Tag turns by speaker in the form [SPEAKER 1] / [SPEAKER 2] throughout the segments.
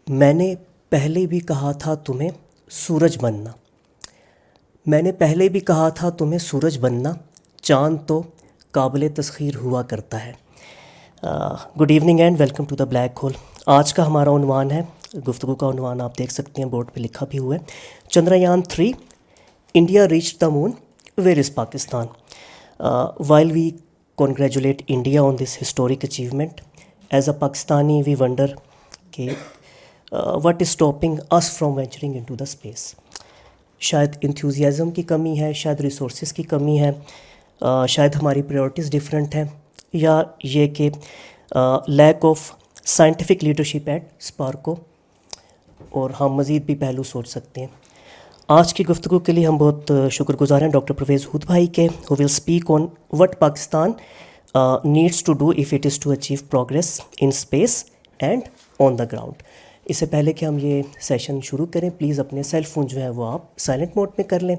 [SPEAKER 1] میں نے پہلے بھی کہا تھا تمہیں سورج بننا، میں نے پہلے بھی کہا تھا تمہیں سورج بننا، چاند تو قابل تسخیر ہوا کرتا ہے۔ Good evening and welcome to the black hole. آج کا ہمارا عنوان ہے، گفتگو کا عنوان آپ دیکھ سکتے ہیں بورڈ پہ لکھا بھی ہوا ہے، Chandrayaan 3 India reach the moon, where is Pakistan? While we congratulate India on this historic achievement, as a Pakistani we wonder what is stopping us from venturing into the space. شاید انتھوزیازم کی کمی ہے، شاید ریسورسز کی کمی ہے، شاید ہماری پریورٹیز ڈفرینٹ ہیں، یا یہ کہ lack of scientific leadership at SUPARCO, اور ہم مزید بھی پہلو سوچ سکتے ہیں۔ آج کی گفتگو کے لیے ہم بہت شکر گزار ہیں ڈاکٹر پرویز ہود بھائی کے، who will speak on what Pakistan needs to do if it is to achieve progress in space and on the ground. اس سے پہلے کہ ہم یہ سیشن شروع کریں، پلیز اپنے سیل فون جو ہے وہ آپ سائلنٹ موڈ میں کر لیں۔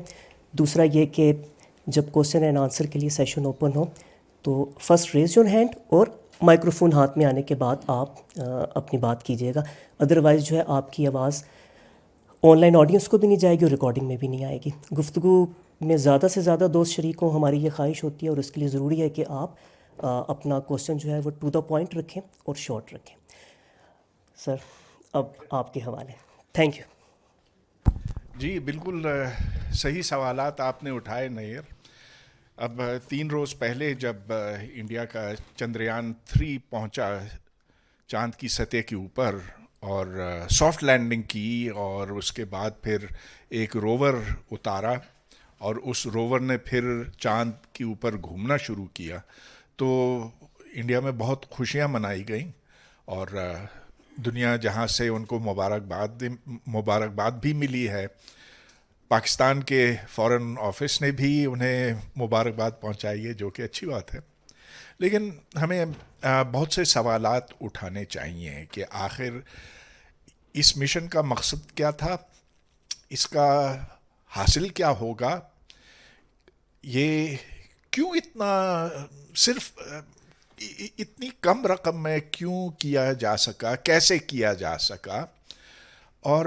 [SPEAKER 1] دوسرا یہ کہ جب کوسچن اینڈ آنسر کے لیے سیشن اوپن ہو تو فرسٹ ریز یور ہینڈ، اور مائکروفون ہاتھ میں آنے کے بعد آپ اپنی بات کیجیے گا، ادروائز جو ہے آپ کی آواز آن لائن آڈینس کو بھی نہیں جائے گی اور ریکارڈنگ میں بھی نہیں آئے گی۔ گفتگو میں زیادہ سے زیادہ دوست شریک ہوں، ہماری یہ خواہش ہوتی ہے، اور اس کے لیے ضروری ہے کہ آپ اپنا کوسچن جو ہے وہ ٹو دا پوائنٹ رکھیں اور شارٹ رکھیں۔ سر اب آپ کے حوالے، تھینک یو۔
[SPEAKER 2] جی بالکل صحیح سوالات آپ نے اٹھائے نیر۔ اب 3 روز پہلے جب انڈیا کا چندریان 3 پہنچا چاند کی سطح کے اوپر اور سافٹ لینڈنگ کی، اور اس کے بعد پھر ایک روور اتارا اور اس روور نے پھر چاند کے اوپر گھومنا شروع کیا، تو انڈیا میں بہت خوشیاں منائی گئیں، اور دنیا جہاں سے ان کو مبارکباد بھی ملی ہے۔ پاکستان کے فارن آفس نے بھی انہیں مبارکباد پہنچائی ہے، جو کہ اچھی بات ہے۔ لیکن ہمیں بہت سے سوالات اٹھانے چاہیے کہ آخر اس مشن کا مقصد کیا تھا، اس کا حاصل کیا ہوگا، یہ کیوں اتنا صرف اتنی کم رقم میں کیوں کیا جا سکا، کیسے کیا جا سکا، اور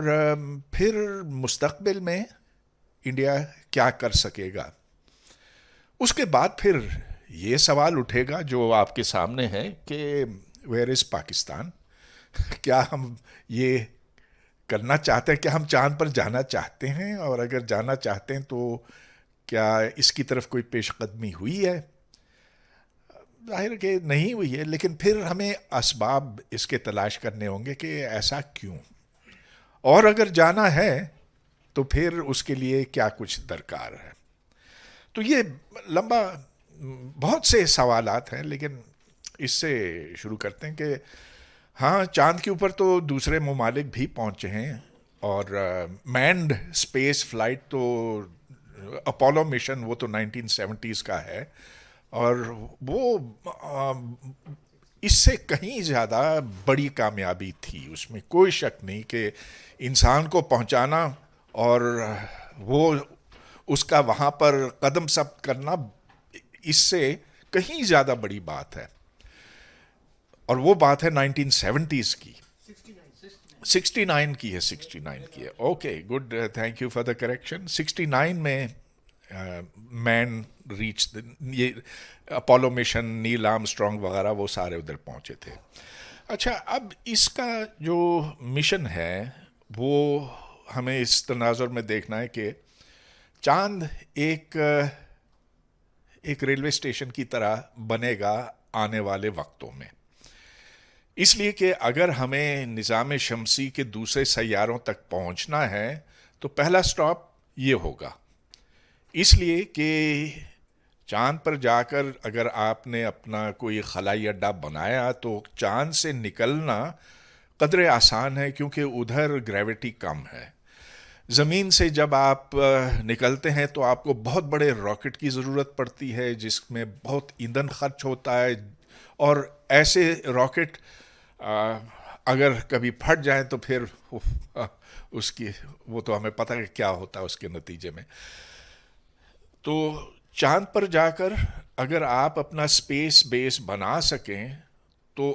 [SPEAKER 2] پھر مستقبل میں انڈیا کیا کر سکے گا۔ اس کے بعد پھر یہ سوال اٹھے گا جو آپ کے سامنے ہے کہ ویئر از پاکستان؟ کیا ہم یہ کرنا چاہتے ہیں کہ ہم چاند پر جانا چاہتے ہیں، اور اگر جانا چاہتے ہیں تو کیا اس کی طرف کوئی پیش قدمی ہوئی ہے؟ ظاہر کہ نہیں ہوئی ہے، لیکن پھر ہمیں اسباب اس کے تلاش کرنے ہوں گے کہ ایسا کیوں، اور اگر جانا ہے تو پھر اس کے لیے کیا کچھ درکار ہے۔ تو یہ لمبا بہت سے سوالات ہیں، لیکن اس سے شروع کرتے ہیں کہ ہاں، چاند کے اوپر تو دوسرے ممالک بھی پہنچے ہیں، اور مینڈ اسپیس فلائٹ تو اپولو مشن وہ تو 1970s کا ہے، اور وہ اس سے کہیں زیادہ بڑی کامیابی تھی، اس میں کوئی شک نہیں کہ انسان کو پہنچانا اور وہ اس کا وہاں پر قدم ثبت کرنا اس سے کہیں زیادہ بڑی بات ہے، اور وہ بات ہے 1970s کی، 69 کی ہے، 69 کی ہے۔ Okay good, thank you for the correction. 69 میں مین ریچ، یہ اپولو مشن، نیل آرم اسٹرانگ وغیرہ وہ سارے ادھر پہنچے تھے۔ اچھا، اب اس کا جو مشن ہے وہ ہمیں اس تناظر میں دیکھنا ہے کہ چاند ایک ریلوے اسٹیشن کی طرح بنے گا آنے والے وقتوں میں، اس لیے کہ اگر ہمیں نظام شمسی کے دوسرے سیاروں تک پہنچنا ہے تو پہلا سٹاپ یہ ہوگا، اس لیے کہ چاند پر جا کر اگر آپ نے اپنا کوئی خلائی اڈہ بنایا تو چاند سے نکلنا قدرے آسان ہے، کیونکہ ادھر گریوٹی کم ہے۔ زمین سے جب آپ نکلتے ہیں تو آپ کو بہت بڑے راکٹ کی ضرورت پڑتی ہے، جس میں بہت ایندھن خرچ ہوتا ہے، اور ایسے راکٹ اگر کبھی پھٹ جائیں تو پھر اس کی وہ تو ہمیں پتہ ہے کیا ہوتا ہے اس کے نتیجے میں۔ تو چاند پر جا کر اگر آپ اپنا اسپیس بیس بنا سکیں تو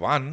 [SPEAKER 2] 1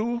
[SPEAKER 2] 2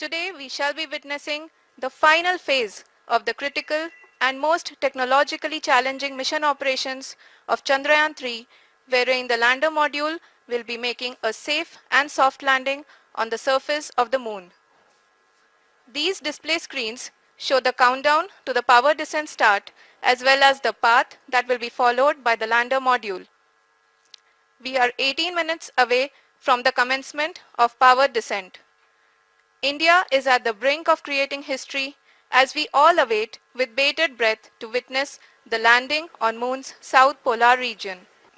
[SPEAKER 3] Today we shall be witnessing the final phase of the critical and most technologically challenging mission operations of Chandrayaan 3, wherein the lander module will be making a safe and soft landing on the surface of the moon. These display screens show the countdown to the power descent start as well as the path that will be followed by the lander module. We are 18 minutes away from the commencement of power descent. India is at the brink of creating history as we all await with bated breath to witness the landing on Moon's south polar region.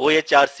[SPEAKER 4] OHRC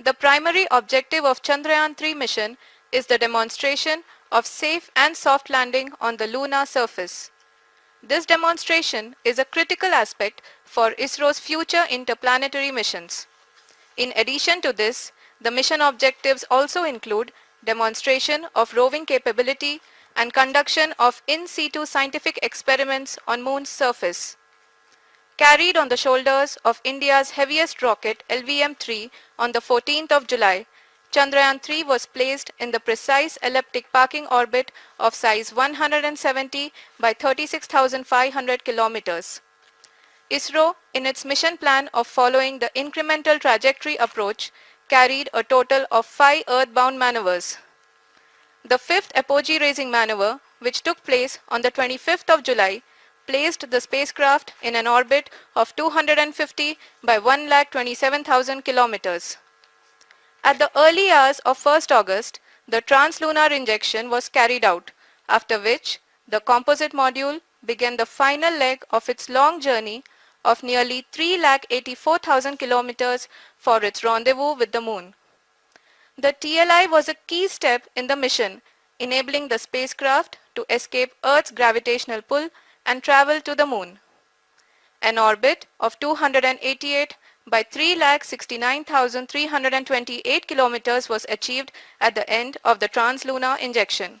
[SPEAKER 3] The primary objective of Chandrayaan 3 mission is the demonstration of safe and soft landing on the lunar surface. This demonstration is a critical aspect for ISRO's future interplanetary missions. In addition to this, the mission objectives also include demonstration of roving capability and conduction of in situ scientific experiments on Moon's surface. Carried on the shoulders of India's heaviest rocket LVM-3 on the 14th of July, Chandrayaan 3 was placed in the precise elliptic parking orbit of size 170 by 36,500 kilometers. ISRO, in its mission plan of following the incremental trajectory approach, carried a total of 5 earthbound maneuvers. The fifth apogee raising maneuver, which took place on the 25th of July, placed the spacecraft in an orbit of 250 by 1,27,000 kilometers. At the early hours of 1st August, the translunar injection was carried out, after which the composite module began the final leg of its long journey of nearly 3,84,000 kilometers for its rendezvous with the Moon. The TLI was a key step in the mission, enabling the spacecraft to escape Earth's gravitational pull and travel to the Moon. An orbit of 288 by 3,69,328 kilometers was achieved at the end of the translunar injection.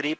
[SPEAKER 4] 3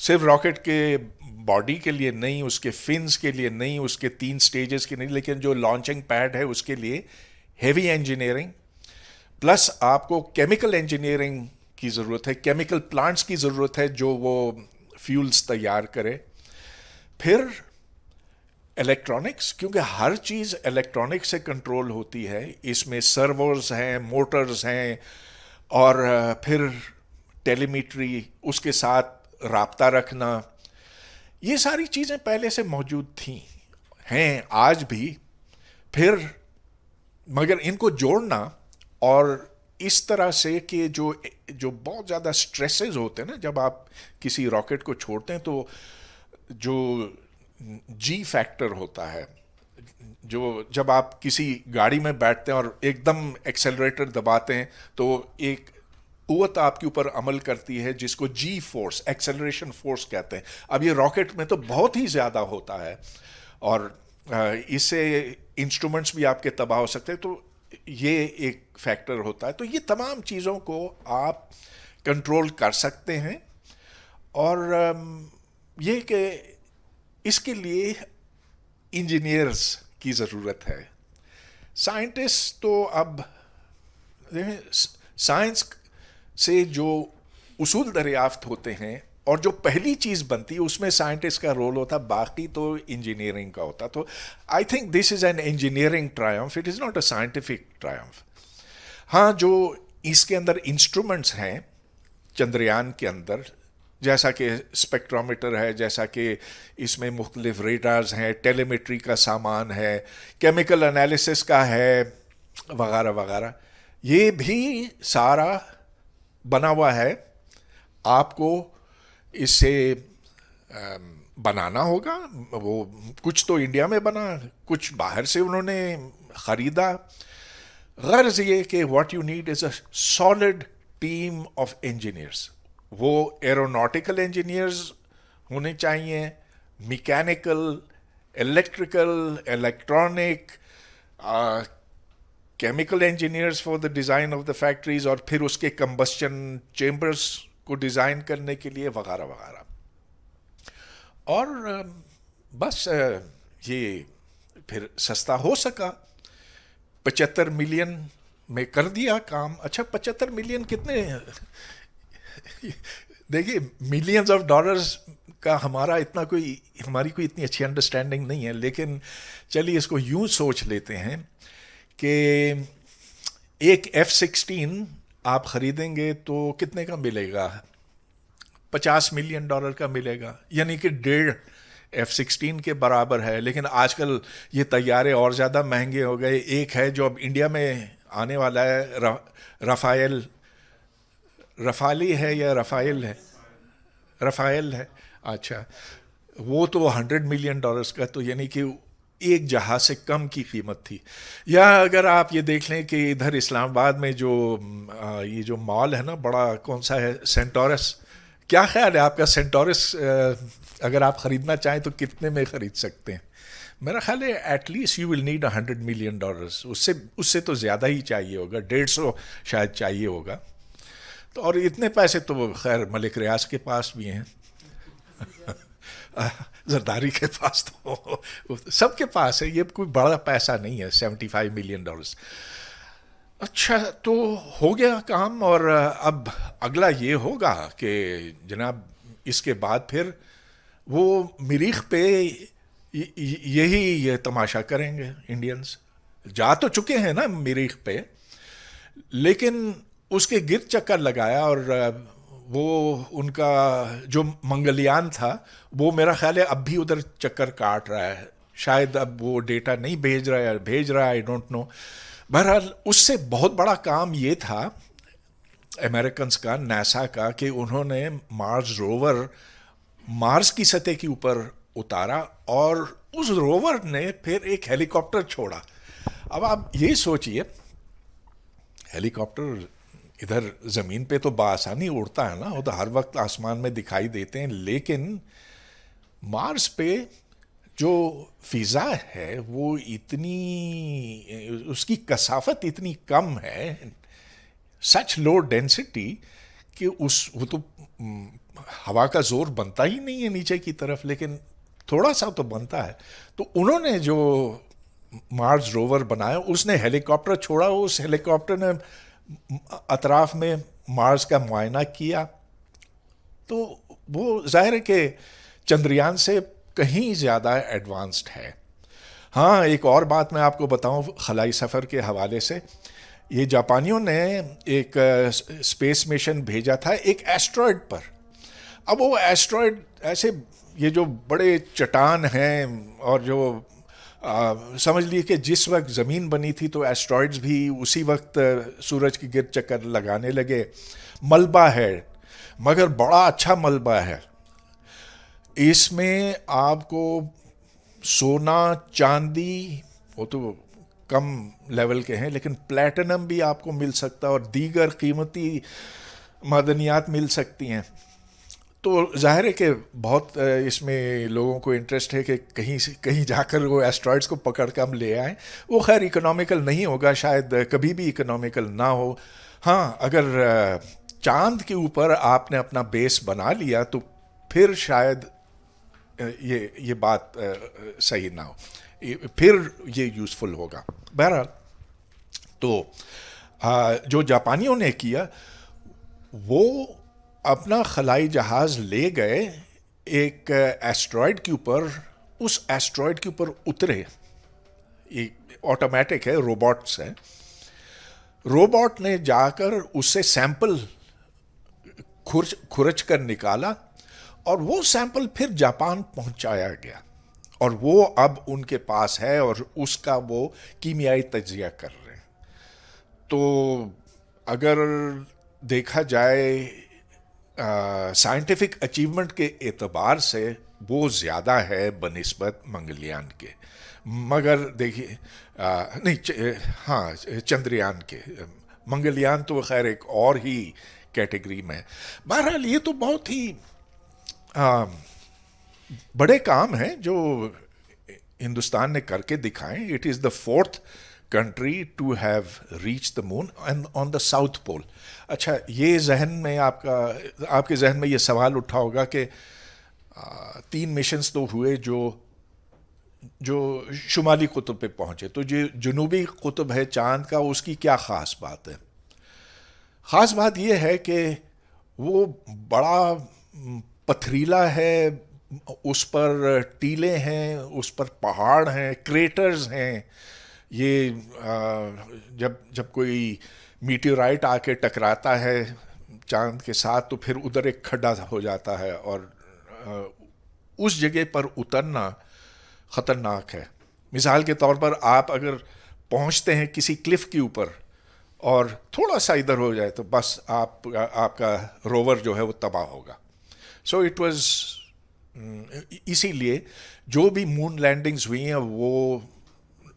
[SPEAKER 2] صرف rocket کے body کے لیے نہیں، اس کے fins کے لیے نہیں، اس کے 3 سٹیجز کے نہیں، لیکن جو لانچنگ پیڈ ہے اس کے لیے ہیوی انجینئرنگ، پلس آپ کو کیمیکل انجینئرنگ کی ضرورت ہے، کیمیکل پلانٹس کی ضرورت ہے جو وہ فیولز تیار کرے. پھر الیکٹرانکس، کیونکہ ہر چیز الیکٹرانک سے کنٹرول ہوتی ہے، اس میں سرورز ہیں، موٹرز ہیں، اور پھر ٹیلی میٹری، اس کے ساتھ رابطہ رکھنا، یہ ساری چیزیں پہلے سے موجود تھیں، ہیں آج بھی. پھر مگر ان کو جوڑنا اور اس طرح سے کہ جو بہت زیادہ سٹریسز ہوتے ہیں نا جب آپ کسی راکٹ کو چھوڑتے ہیں، تو جو جی فیکٹر ہوتا ہے، جو جب آپ کسی گاڑی میں بیٹھتے ہیں اور ایک دم ایکسلریٹر دباتے ہیں تو ایک قوت آپ کے اوپر عمل کرتی ہے جس کو جی فورس، ایکسلریشن فورس کہتے ہیں. اب یہ راکٹ میں تو بہت ہی زیادہ ہوتا ہے اور اس سے انسٹرومنٹس بھی آپ کے تباہ ہو سکتے ہیں، تو یہ ایک فیکٹر ہوتا ہے. تو یہ تمام چیزوں کو آپ کنٹرول کر سکتے ہیں، اور یہ کہ اس کے لیے انجینئرز کی ضرورت ہے. سائنٹسٹ تو اب سائنس سے جو اصول دریافت ہوتے ہیں اور جو پہلی چیز بنتی ہے اس میں سائنٹسٹ کا رول ہوتا، باقی تو انجینئرنگ کا ہوتا. تو I think this is an engineering ٹرائمف، it is not a scientific ٹرائمف. ہاں، جو اس کے اندر انسٹرومنٹس ہیں چندریان کے اندر، جیسا کہ اسپیکٹرومیٹر ہے، جیسا کہ اس میں مختلف ریڈارز ہیں، ٹیلی میٹری کا سامان ہے، کیمیکل انالیسس کا ہے، وغیرہ وغیرہ، یہ بھی سارا بنا ہوا ہے. آپ کو اس سے بنانا ہوگا. وہ کچھ تو انڈیا میں بنا، کچھ باہر سے انہوں نے خریدا. غرض یہ کہ what you need is a solid team of engineers. وہ ایروناٹیکل انجینئرز ہونے چاہیے، mechanical, electrical, electronic, chemical engineers for the design of the factories, اور پھر اس کے کمبسچن چیمبرز کو ڈیزائن کرنے کے لیے، وغیرہ وغیرہ. اور بس یہ پھر سستا ہو سکا. 75 ملین میں کر دیا کام. اچھا 75 ملین کتنے، دیکھیے ملینز آف ڈالرز کا ہماری کوئی اتنی اچھی انڈرسٹینڈنگ نہیں ہے، لیکن چلیے اس کو یوں سوچ لیتے ہیں کہ ایک F-16 آپ خریدیں گے تو کتنے کا ملے گا؟ $50 ملین کا ملے گا، یعنی کہ 1.5 F-16 کے برابر ہے. لیکن آج کل یہ طیارے اور زیادہ مہنگے ہو گئے. ایک ہے جو اب انڈیا میں آنے والا ہے، رفالی ہے یا رفائل ہے؟ رفائل ہے. اچھا، وہ تو $100 ملین کا، تو یعنی کہ ایک جہاز سے کم کی قیمت تھی. یا اگر آپ یہ دیکھ لیں کہ ادھر اسلام آباد میں یہ جو مال ہے نا بڑا، کون سا ہے، سینٹورس، کیا خیال ہے آپ کا سینٹورس اگر آپ خریدنا چاہیں تو کتنے میں خرید سکتے ہیں؟ میرا خیال ہے at least you will need $100 million. اس سے تو زیادہ ہی چاہیے ہوگا، 150 شاید چاہیے ہوگا. تو اور اتنے پیسے تو خیر ملک ریاض کے پاس بھی ہیں، زرداری کے پاس، تو سب کے پاس ہے. یہ کوئی بڑا پیسہ نہیں ہے، $75 ملین. اچھا، تو ہو گیا کام. اور اب اگلا یہ ہوگا کہ جناب اس کے بعد پھر وہ مریخ پہ یہ تماشا کریں گے. انڈینز جا تو چکے ہیں نا مریخ پہ، لیکن اس کے گرد چکر لگایا. اور وہ ان کا جو منگلیان تھا وہ میرا خیال ہے اب بھی ادھر چکر کاٹ رہا ہے. شاید اب وہ ڈیٹا نہیں بھیج رہا ہے، آئی ڈونٹ نو. بہرحال اس سے بہت بڑا کام یہ تھا امریکنز کا، ناسا کا، کہ انہوں نے مارس روور مارس کی سطح کے اوپر اتارا، اور اس روور نے پھر ایک ہیلی کاپٹر چھوڑا. اب آپ یہ سوچئے، ہیلی کاپٹر ادھر زمین پہ تو بآسانی اڑتا ہے نا، وہ تو ہر وقت آسمان میں دکھائی دیتے ہیں، لیکن مارس پہ جو فضا ہے وہ اتنی، اس کی کثافت اتنی کم ہے، سچ لو ڈینسٹی، کہ وہ تو ہوا کا زور بنتا ہی نہیں ہے نیچے کی طرف، لیکن تھوڑا سا تو بنتا ہے. تو انہوں نے جو مارس روور بنایا اس نے ہیلی کاپٹر چھوڑا، اس ہیلی کاپٹر نے اطراف میں مارس کا معائنہ کیا. تو وہ ظاہر ہے کہ چندریان سے کہیں زیادہ ایڈوانسڈ ہے. ہاں ایک اور بات میں آپ کو بتاؤں خلائی سفر کے حوالے سے، یہ جاپانیوں نے ایک اسپیس مشن بھیجا تھا ایک ایسٹرائڈ پر. اب وہ ایسٹرائڈ ایسے یہ جو بڑے چٹان ہیں اور جو سمجھ لیے کہ جس وقت زمین بنی تھی تو ایسٹرائڈز بھی اسی وقت سورج کے گرد چکر لگانے لگے. ملبہ ہے مگر بڑا اچھا ملبہ ہے. اس میں آپ کو سونا چاندی وہ تو کم لیول کے ہیں لیکن پلیٹنم بھی آپ کو مل سکتا ہے اور دیگر قیمتی معدنیات مل سکتی ہیں. تو ظاہر ہے کہ بہت اس میں لوگوں کو انٹرسٹ ہے کہ کہیں جا کر وہ ایسٹرائڈس کو پکڑ کر ہم لے آئیں. وہ خیر اکنامیکل نہیں ہوگا، شاید کبھی بھی اکنامیکل نہ ہو. ہاں اگر چاند کے اوپر آپ نے اپنا بیس بنا لیا تو پھر شاید یہ بات صحیح نہ ہو، پھر یہ یوزفل ہوگا. بہرحال تو جو جاپانیوں نے کیا وہ اپنا خلائی جہاز لے گئے ایک ایسٹرائڈ کے اوپر، اس ایسٹرائڈ کے اوپر اترے. یہ آٹومیٹک ہے، روبوٹس ہے. روبوٹ نے جا کر اس سے سیمپل کھرچ کر نکالا اور وہ سیمپل پھر جاپان پہنچایا گیا اور وہ اب ان کے پاس ہے اور اس کا وہ کیمیائی تجزیہ کر رہے ہیں. تو اگر دیکھا جائے سائنٹیفک اچیومنٹ کے اعتبار سے وہ زیادہ ہے بنسبت منگلیان کے، مگر دیکھیے نہیں ہاں چندریان کے. منگلیان تو خیر ایک اور ہی کیٹیگری میں. بہرحال یہ تو بہت ہی بڑے کام ہیں جو ہندوستان نے کر کے دکھائیں. It is the 4th country to have reach the moon on the south pole. اچھا یہ ذہن میں آپ کے ذہن میں یہ سوال اٹھا ہوگا کہ 3 مشنز تو ہوئے جو شمالی قطب پہ پہنچے، تو جو جنوبی قطب ہے چاند کا اس کی کیا خاص بات ہے؟ خاص بات یہ ہے کہ وہ بڑا پتھریلا ہے، اس پر ٹیلے ہیں، اس پر پہاڑ ہیں، کریٹرز ہیں. یہ جب کوئی میٹیورائٹ آ کے ٹکراتا ہے چاند کے ساتھ تو پھر ادھر ایک کھڈا ہو جاتا ہے اور اس جگہ پر اترنا خطرناک ہے. مثال کے طور پر آپ اگر پہنچتے ہیں کسی کلف کے اوپر اور تھوڑا سا ادھر ہو جائے تو بس آپ کا روور جو ہے وہ تباہ ہوگا. سو اٹ واز اسی لیے جو بھی مون لینڈنگز ہوئی ہیں وہ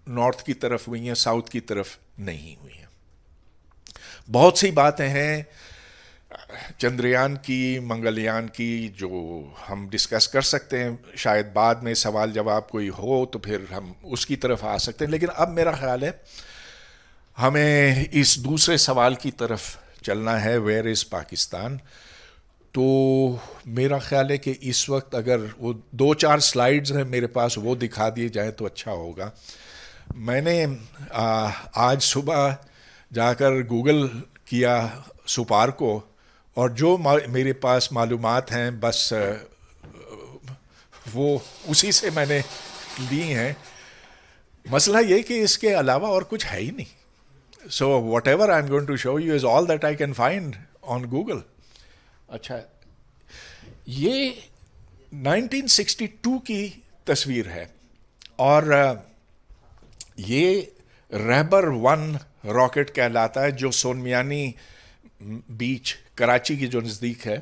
[SPEAKER 2] نارتھ کی طرف ہوئی ہیں، ساؤتھ کی طرف نہیں ہوئی ہیں. بہت سی باتیں ہیں چندریان کی، منگلیان کی جو ہم ڈسکس کر سکتے ہیں. شاید بعد میں سوال جواب کوئی ہو تو پھر ہم اس کی طرف آ سکتے ہیں، لیکن اب میرا خیال ہے ہمیں اس دوسرے سوال کی طرف چلنا ہے، ویئر از پاکستان. تو میرا خیال ہے کہ اس وقت اگر وہ 2-4 سلائیڈز ہیں میرے پاس وہ دکھا دیے جائیں تو اچھا ہوگا. میں نے آج صبح جا کر گوگل کیا سپار کو اور جو میرے پاس معلومات ہیں بس وہ اسی سے میں نے لی ہیں. مسئلہ یہ کہ اس کے علاوہ اور کچھ ہے ہی نہیں. So whatever I am going to show you is all that I can find on Google. اچھا یہ 1962 کی تصویر ہے اور یہ رہبر 1 راکٹ کہلاتا ہے جو سونمیانی بیچ کراچی کی جو نزدیک ہے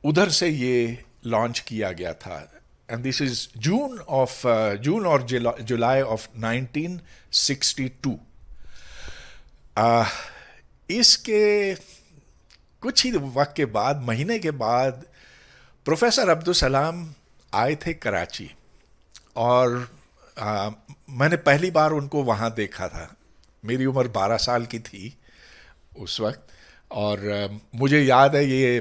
[SPEAKER 2] ادھر سے یہ لانچ کیا گیا تھا. اینڈ دس از جون اور جولائی آف 1962. اس کے کچھ ہی وقت کے بعد، مہینے کے بعد، پروفیسر عبدالسلام آئے تھے کراچی اور میں نے پہلی بار ان کو وہاں دیکھا تھا. میری عمر 12 سال کی تھی اس وقت اور مجھے یاد ہے یہ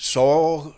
[SPEAKER 2] 100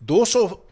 [SPEAKER 2] 200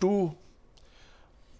[SPEAKER 2] 2,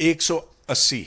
[SPEAKER 2] 180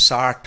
[SPEAKER 2] 60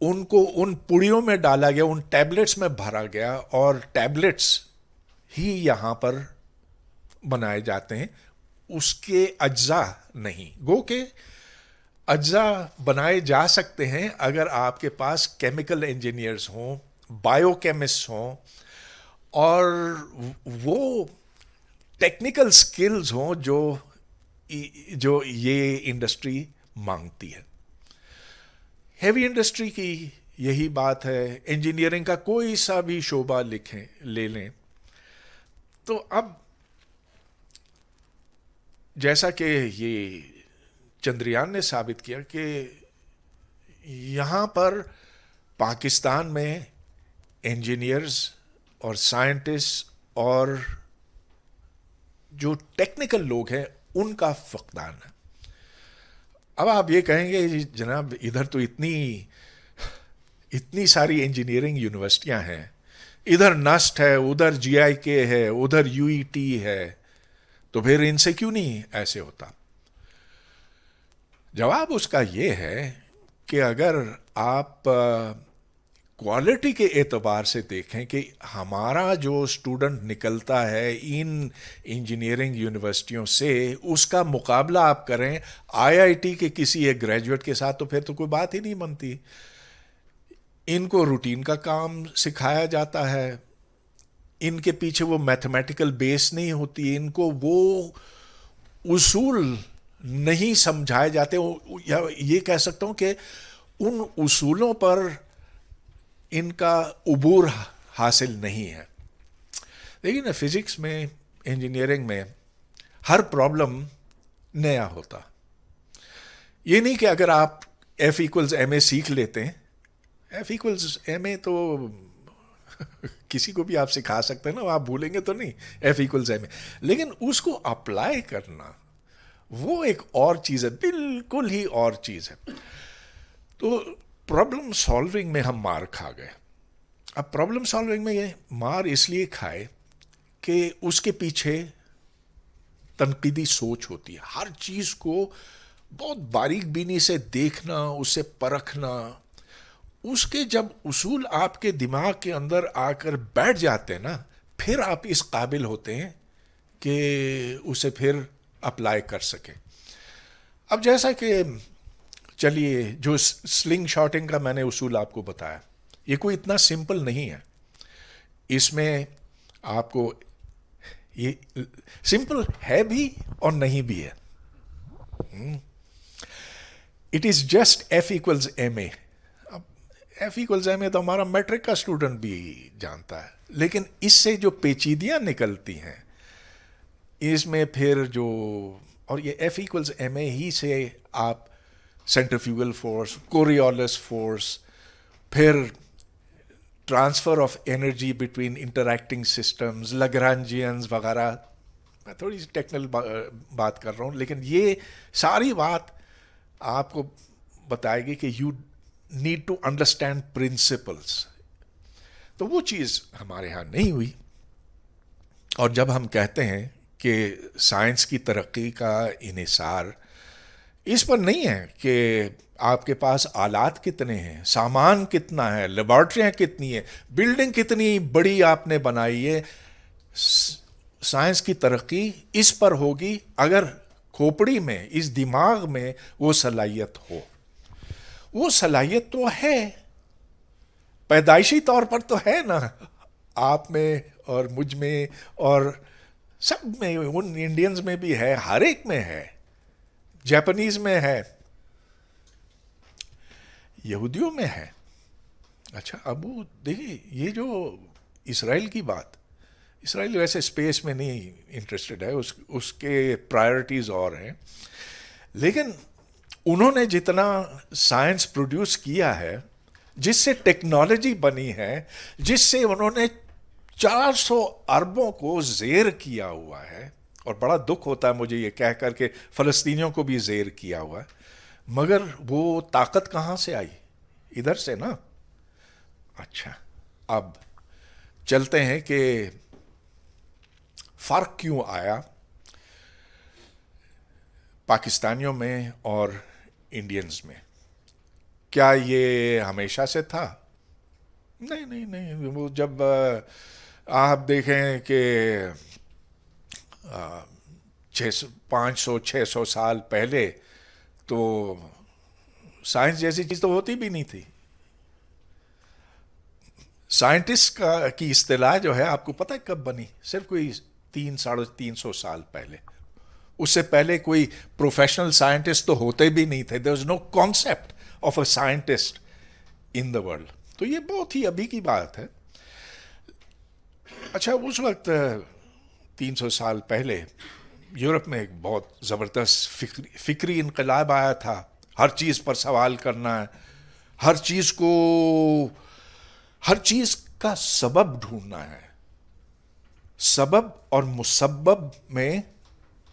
[SPEAKER 2] ان کو ان پڑیوں میں ڈالا گیا, ان ٹیبلٹس میں بھرا گیا, اور ٹیبلٹس ہی یہاں پر بنائے جاتے ہیں, اس کے اجزاء نہیں. گو کہ اجزاء بنائے جا سکتے ہیں اگر آپ کے پاس کیمیکل انجینئرز ہوں, بایو کیمسٹ ہوں, اور وہ ٹیکنیکل سکلز ہوں جو یہ انڈسٹری مانگتی ہے. ہیوی انڈسٹری کی یہی بات ہے. انجینئرنگ کا کوئی سا بھی شعبہ لے لیں, تو اب جیسا کہ یہ چندریان نے ثابت کیا کہ یہاں پر پاکستان میں انجینئرز اور سائنٹسٹ اور جو ٹیکنیکل لوگ ہیں ان کا فقدان ہے. اب آپ یہ کہیں گے جناب ادھر تو اتنی ساری انجینئرنگ یونیورسٹیاں ہیں, ادھر نسٹ ہے, ادھر جی آئی کے ہے, ادھر یو ای ٹی ہے, تو پھر ان سے کیوں نہیں ایسے ہوتا؟ جواب اس کا یہ ہے کہ اگر آپ کوالٹی کے اعتبار سے دیکھیں کہ ہمارا جو اسٹوڈنٹ نکلتا ہے ان انجینئرنگ یونیورسٹیوں سے, اس کا مقابلہ آپ کریں آئی آئی ٹی کے کسی ایک گریجویٹ کے ساتھ, تو پھر تو کوئی بات ہی نہیں بنتی. ان کو روٹین کا کام سکھایا جاتا ہے, ان کے پیچھے وہ میتھمیٹیکل بیس نہیں ہوتی, ان کو وہ اصول نہیں سمجھائے جاتے, یا یہ کہہ سکتا ہوں کہ ان اصولوں پر ان کا عبور حاصل نہیں ہے. لیکن فزکس میں, انجینئرنگ میں ہر پرابلم نیا ہوتا. یہ نہیں کہ اگر آپ ایف ایکولز ایم اے سیکھ لیتے ہیں, ایف ایکولز ایم اے تو کسی کو بھی آپ سکھا سکتے ہیں نا, آپ بھولیں گے تو نہیں ایف ایکولز ایم اے, لیکن اس کو اپلائی کرنا وہ ایک اور چیز ہے, بالکل ہی اور چیز ہے. تو پرابلم سالونگ میں ہم مار کھا گئے. اب پرابلم سالونگ میں یہ مار اس لیے کھائے کہ اس کے پیچھے تنقیدی سوچ ہوتی ہے, ہر چیز کو بہت باریک بینی سے دیکھنا, اسے پرکھنا. اس کے جب اصول آپ کے دماغ کے اندر آ کر بیٹھ جاتے ہیں نا, پھر آپ اس قابل ہوتے ہیں کہ اسے پھر اپلائی کر سکیں. اب جیسا کہ چلیے جو سلنگ شاٹنگ کا میں نے اصول آپ کو بتایا, یہ کوئی اتنا سمپل نہیں ہے. اس میں آپ کو یہ سمپل ہے بھی اور نہیں بھی ہے. It is just F equals M A. اب ایف ایکولز ایم اے تو ہمارا میٹرک کا اسٹوڈنٹ بھی جانتا ہے, لیکن اس سے جو پیچیدیاں نکلتی ہیں اس میں پھر جو, اور یہ ایف ایکولز ایم اے ہی سے آپ سینٹریفیوگل فورس, کوریولس فورس, پھر transfer of energy between interacting systems, Lagrangians وغیرہ, میں تھوڑی سی ٹیکنیکل بات کر رہا ہوں, لیکن یہ ساری بات آپ کو بتائے گی کہ you need to understand principles. تو وہ چیز ہمارے ہاں نہیں ہوئی. اور جب ہم کہتے ہیں کہ سائنس کی ترقی کا انحصار اس پر نہیں ہے کہ آپ کے پاس آلات کتنے ہیں, سامان کتنا ہے, لیبارٹریاں کتنی ہیں, بلڈنگ کتنی بڑی آپ نے بنائی ہے, سائنس کی ترقی اس پر ہوگی اگر کھوپڑی میں, اس دماغ میں وہ صلاحیت ہو. وہ صلاحیت تو ہے, پیدائشی طور پر تو ہے نا, آپ میں اور مجھ میں اور سب میں, ان انڈینز میں بھی ہے, ہر ایک میں ہے, جاپنیز میں ہے, یہودیوں میں ہے. اچھا اب وہ دیکھیے یہ جو اسرائیل کی بات, اسرائیل ویسے اسپیس میں نہیں انٹرسٹڈ ہے, اس کے پرائرٹیز اور ہیں, لیکن انہوں نے جتنا سائنس پروڈیوس کیا ہے, جس سے ٹیکنالوجی بنی ہے, جس سے انہوں نے 400 اربوں کو زیر کیا ہوا ہے, اور بڑا دکھ ہوتا ہے مجھے یہ کہہ کر کہ فلسطینیوں کو بھی زیر کیا ہوا ہے, مگر وہ طاقت کہاں سے آئی؟ ادھر سے نا. اچھا اب چلتے ہیں کہ فرق کیوں آیا پاکستانیوں میں اور انڈینز میں. کیا یہ ہمیشہ سے تھا؟ نہیں نہیں نہیں، وہ جب آپ دیکھیں کہ 500-600 سال پہلے تو سائنس جیسی چیز تو ہوتی بھی نہیں تھی. سائنٹسٹ کی اصطلاح جو ہے آپ کو پتہ ہے کب بنی؟ صرف کوئی 300-350 سال پہلے. اس سے پہلے کوئی پروفیشنل سائنٹسٹ تو ہوتے بھی نہیں تھے. There was no concept of a scientist in the world. تو یہ بہت ہی ابھی کی بات ہے. اچھا، اس وقت 300 سال پہلے یورپ میں ایک بہت زبردست فکری انقلاب آیا تھا. ہر چیز پر سوال کرنا ہے، ہر چیز کا سبب ڈھونڈنا ہے. سبب اور مسبب میں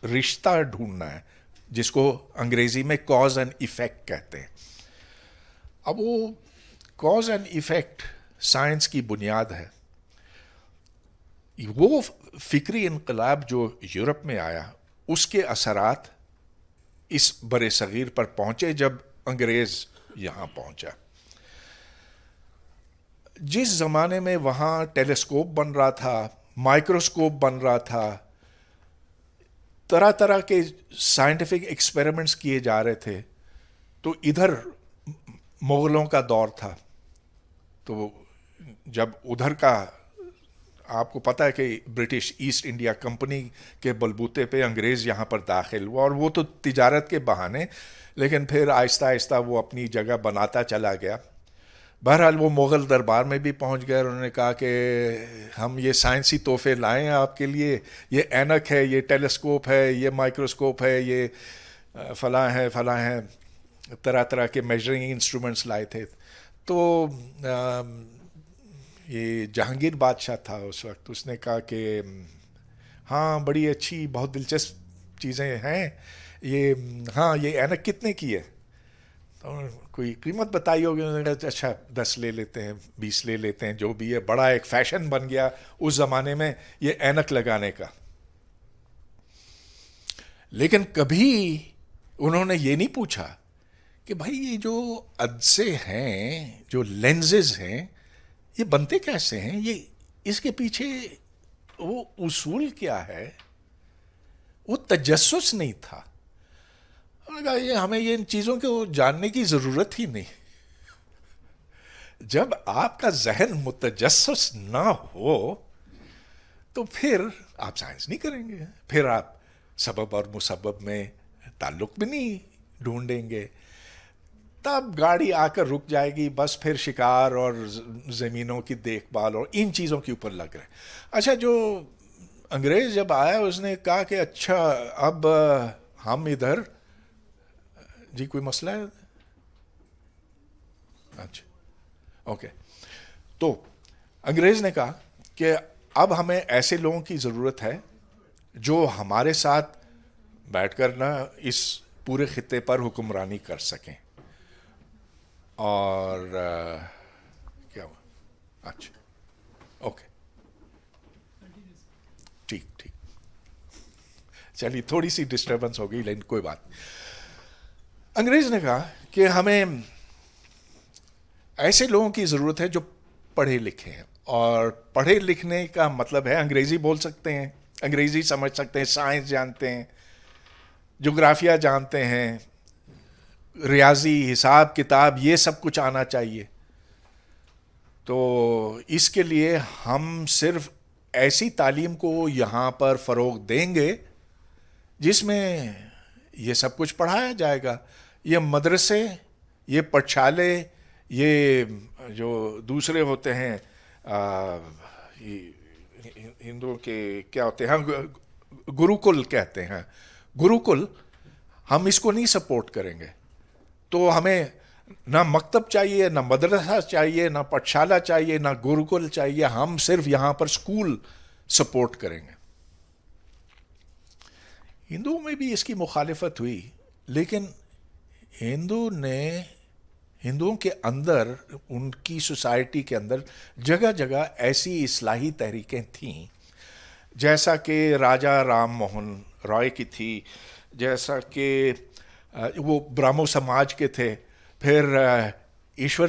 [SPEAKER 2] رشتہ ڈھونڈنا ہے، جس کو انگریزی میں کاز اینڈ ایفیکٹ کہتے ہیں. اب وہ کاز اینڈ ایفیکٹ سائنس کی بنیاد ہے. وہ فکری انقلاب جو یورپ میں آیا، اس کے اثرات اس بر صغیر پر پہنچے جب انگریز یہاں پہنچا. جس زمانے میں وہاں ٹیلیسکوپ بن رہا تھا، مائکروسکوپ بن رہا تھا، طرح طرح کے سائنٹیفک ایکسپیریمنٹس کیے جا رہے تھے، تو ادھر مغلوں کا دور تھا. تو جب ادھر کا، آپ کو پتہ ہے کہ برٹش ایسٹ انڈیا کمپنی کے بلبوتے پہ انگریز یہاں پر داخل ہوا، اور وہ تو تجارت کے بہانے، لیکن پھر آہستہ آہستہ وہ اپنی جگہ بناتا چلا گیا. بہرحال وہ مغل دربار میں بھی پہنچ گئے اور انہوں نے کہا کہ ہم یہ سائنسی تحفے لائے ہیں آپ کے لیے، یہ اینک ہے، یہ ٹیلیسکوپ ہے، یہ مائکروسکوپ ہے، یہ فلاں ہے فلاں ہے. طرح طرح کے میجرنگ انسٹرومنٹس لائے تھے. تو یہ جہانگیر بادشاہ تھا اس وقت، اس نے کہا کہ ہاں بڑی اچھی، بہت دلچسپ چیزیں ہیں یہ. ہاں یہ اینک کتنے کی ہے؟ کوئی قیمت بتائی ہوگی. انہوں نے کہا اچھا 10 لے لیتے ہیں، 20 لے لیتے ہیں، جو بھی ہے. بڑا ایک فیشن بن گیا اس زمانے میں یہ اینک لگانے کا. لیکن کبھی انہوں نے یہ نہیں پوچھا کہ بھائی یہ جو عدسے ہیں، جو لینزز ہیں، یہ بنتے کیسے ہیں، یہ اس کے پیچھے وہ اصول کیا ہے. وہ تجسس نہیں تھا. یہ ہمیں یہ ان چیزوں کو جاننے کی ضرورت ہی نہیں. جب آپ کا ذہن متجسس نہ ہو تو پھر آپ سائنس نہیں کریں گے، پھر آپ سبب اور مسبب میں تعلق بھی نہیں ڈھونڈیں گے. تب گاڑی آ کر رک جائے گی، بس پھر شکار اور زمینوں کی دیکھ بھال اور ان چیزوں کے اوپر لگ رہے. اچھا، جو انگریز جب آیا اس نے کہا کہ اچھا اب ہم ادھر، جی کوئی مسئلہ ہے؟ اچھا اوکے. تو انگریز نے کہا کہ اب ہمیں ایسے لوگوں کی ضرورت ہے جو ہمارے ساتھ بیٹھ کر نا اس پورے خطے پر حکمرانی کر سکیں. اور کیا ہوا؟ اچھا اوکے ٹھیک چلیے، تھوڑی سی ڈسٹربنس ہو گئی لیکن کوئی بات. انگریز نے کہا کہ ہمیں ایسے لوگوں کی ضرورت ہے جو پڑھے لکھے ہیں، اور پڑھے لکھنے کا مطلب ہے انگریزی بول سکتے ہیں، انگریزی سمجھ سکتے ہیں، سائنس جانتے ہیں، جغرافیہ جانتے ہیں، ریاضی، حساب کتاب، یہ سب کچھ آنا چاہیے. تو اس کے لیے ہم صرف ایسی تعلیم کو یہاں پر فروغ دیں گے جس میں یہ سب کچھ پڑھایا جائے گا. یہ مدرسے، یہ پٹھشالے، یہ جو دوسرے ہوتے ہیں ہندوؤں کے کیا ہوتے ہیں، گروکل کہتے ہیں، گروکل، ہم اس کو نہیں سپورٹ کریں گے. تو ہمیں نہ مکتب چاہیے، نہ مدرسہ چاہیے، نہ پٹھشالہ چاہیے، نہ گروکل چاہیے. ہم صرف یہاں پر اسکول سپورٹ کریں گے. ہندوؤں میں بھی اس کی مخالفت ہوئی، لیکن ہندوؤں کے اندر، ان کی سوسائٹی کے اندر جگہ جگہ ایسی اصلاحی تحریکیں تھیں، جیسا کہ راجا رام موہن رائے کی تھی، جیسا کہ وہ برہمو سماج کے تھے، پھر ایشور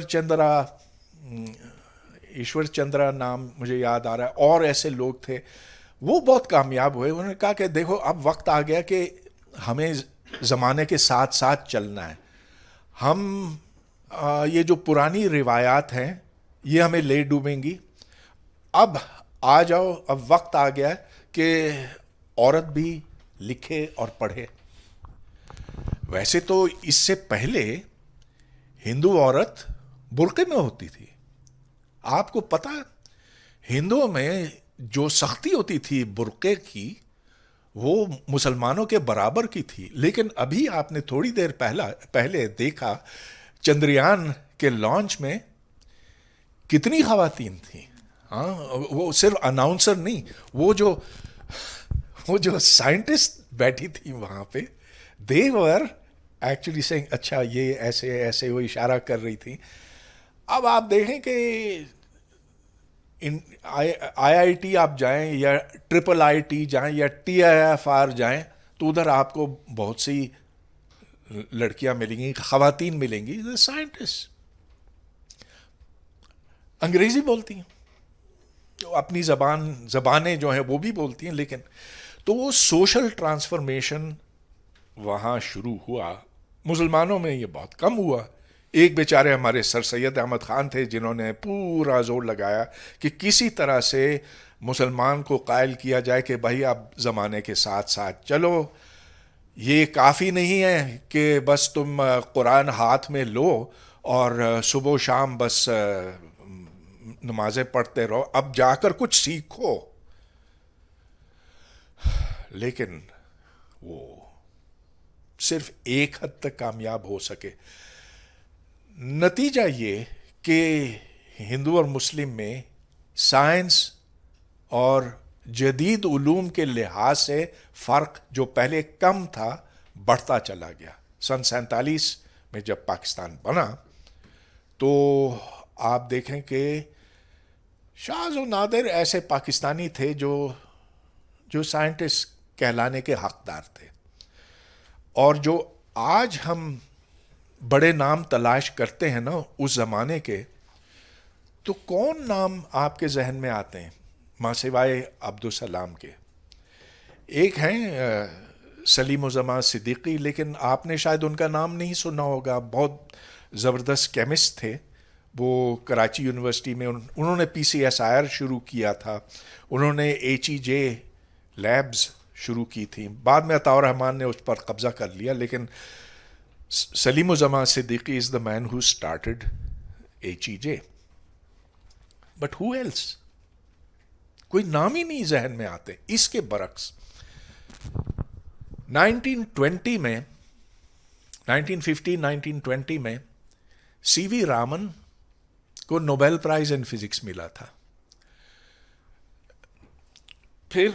[SPEAKER 2] چندرا نام مجھے یاد آ رہا ہے، اور ایسے لوگ تھے، وہ بہت کامیاب ہوئے. انہوں نے کہا کہ دیکھو اب وقت آ گیا کہ ہمیں زمانے کے ساتھ ساتھ چلنا ہے. ہم یہ جو پرانی روایات ہیں یہ ہمیں لے ڈوبیں گی. اب آ جاؤ، اب وقت آ گیا کہ عورت بھی لکھے اور پڑھے. ویسے تو اس سے پہلے ہندو عورت برقعے میں ہوتی تھی. آپ کو پتا ہندوؤں میں جو سختی ہوتی تھی برقعے کی وہ مسلمانوں کے برابر کی تھی. لیکن ابھی آپ نے تھوڑی دیر پہلے دیکھا چندریان کے لانچ میں کتنی خواتین تھیں. ہاں، وہ صرف اناؤنسر نہیں، وہ جو سائنٹسٹ بیٹھی تھی وہاں پہ، they were actually saying اچھا یہ ایسے ایسے، وہ اشارہ کر رہی تھی. اب آپ دیکھیں کہ IIT آپ جائیں یا IIT جائیں یا TIFR جائیں تو ادھر آپ کو بہت سی لڑکیاں ملیں گی، خواتین ملیں گی سائنٹسٹ. انگریزی بولتی ہیں، اپنی زبانیں جو ہیں وہ بھی بولتی ہیں. لیکن تو وہ سوشل ٹرانسفارمیشن وہاں شروع ہوا. مسلمانوں میں یہ بہت کم ہوا. ایک بیچارے ہمارے سر سید احمد خان تھے جنہوں نے پورا زور لگایا کہ کسی طرح سے مسلمان کو قائل کیا جائے کہ بھائی اب زمانے کے ساتھ ساتھ چلو. یہ کافی نہیں ہے کہ بس تم قرآن ہاتھ میں لو اور صبح و شام بس نمازیں پڑھتے رہو، اب جا کر کچھ سیکھو. لیکن وہ صرف ایک حد تک کامیاب ہو سکے. نتیجہ یہ کہ ہندو اور مسلم میں سائنس اور جدید علوم کے لحاظ سے فرق جو پہلے کم تھا بڑھتا چلا گیا. سن 47 میں جب پاکستان بنا تو آپ دیکھیں کہ شاذ و نادر ایسے پاکستانی تھے جو سائنٹسٹ کہلانے کے حقدار تھے. اور جو آج ہم بڑے نام تلاش کرتے ہیں نا اس زمانے کے، تو کون نام آپ کے ذہن میں آتے ہیں ماں سوائے عبدالسلام کے؟ ایک ہیں سلیم الزمان صدیقی، لیکن آپ نے شاید ان کا نام نہیں سنا ہوگا. بہت زبردست کیمسٹ تھے. وہ کراچی یونیورسٹی میں انہوں نے PCSIR شروع کیا تھا. انہوں نے HEJ لیبز شروع کی تھی. بعد میں عطاء الرحمان نے اس پر قبضہ کر لیا. لیکن Salimuzzaman Siddiqui is the man who started HEJ. But who else? کوئی نام ہی نہیں ذہن میں آتے. اس کے برعکس 1920 میں 1920 میں CV رامن کو نوبیل پرائز ان فزکس ملا تھا. پھر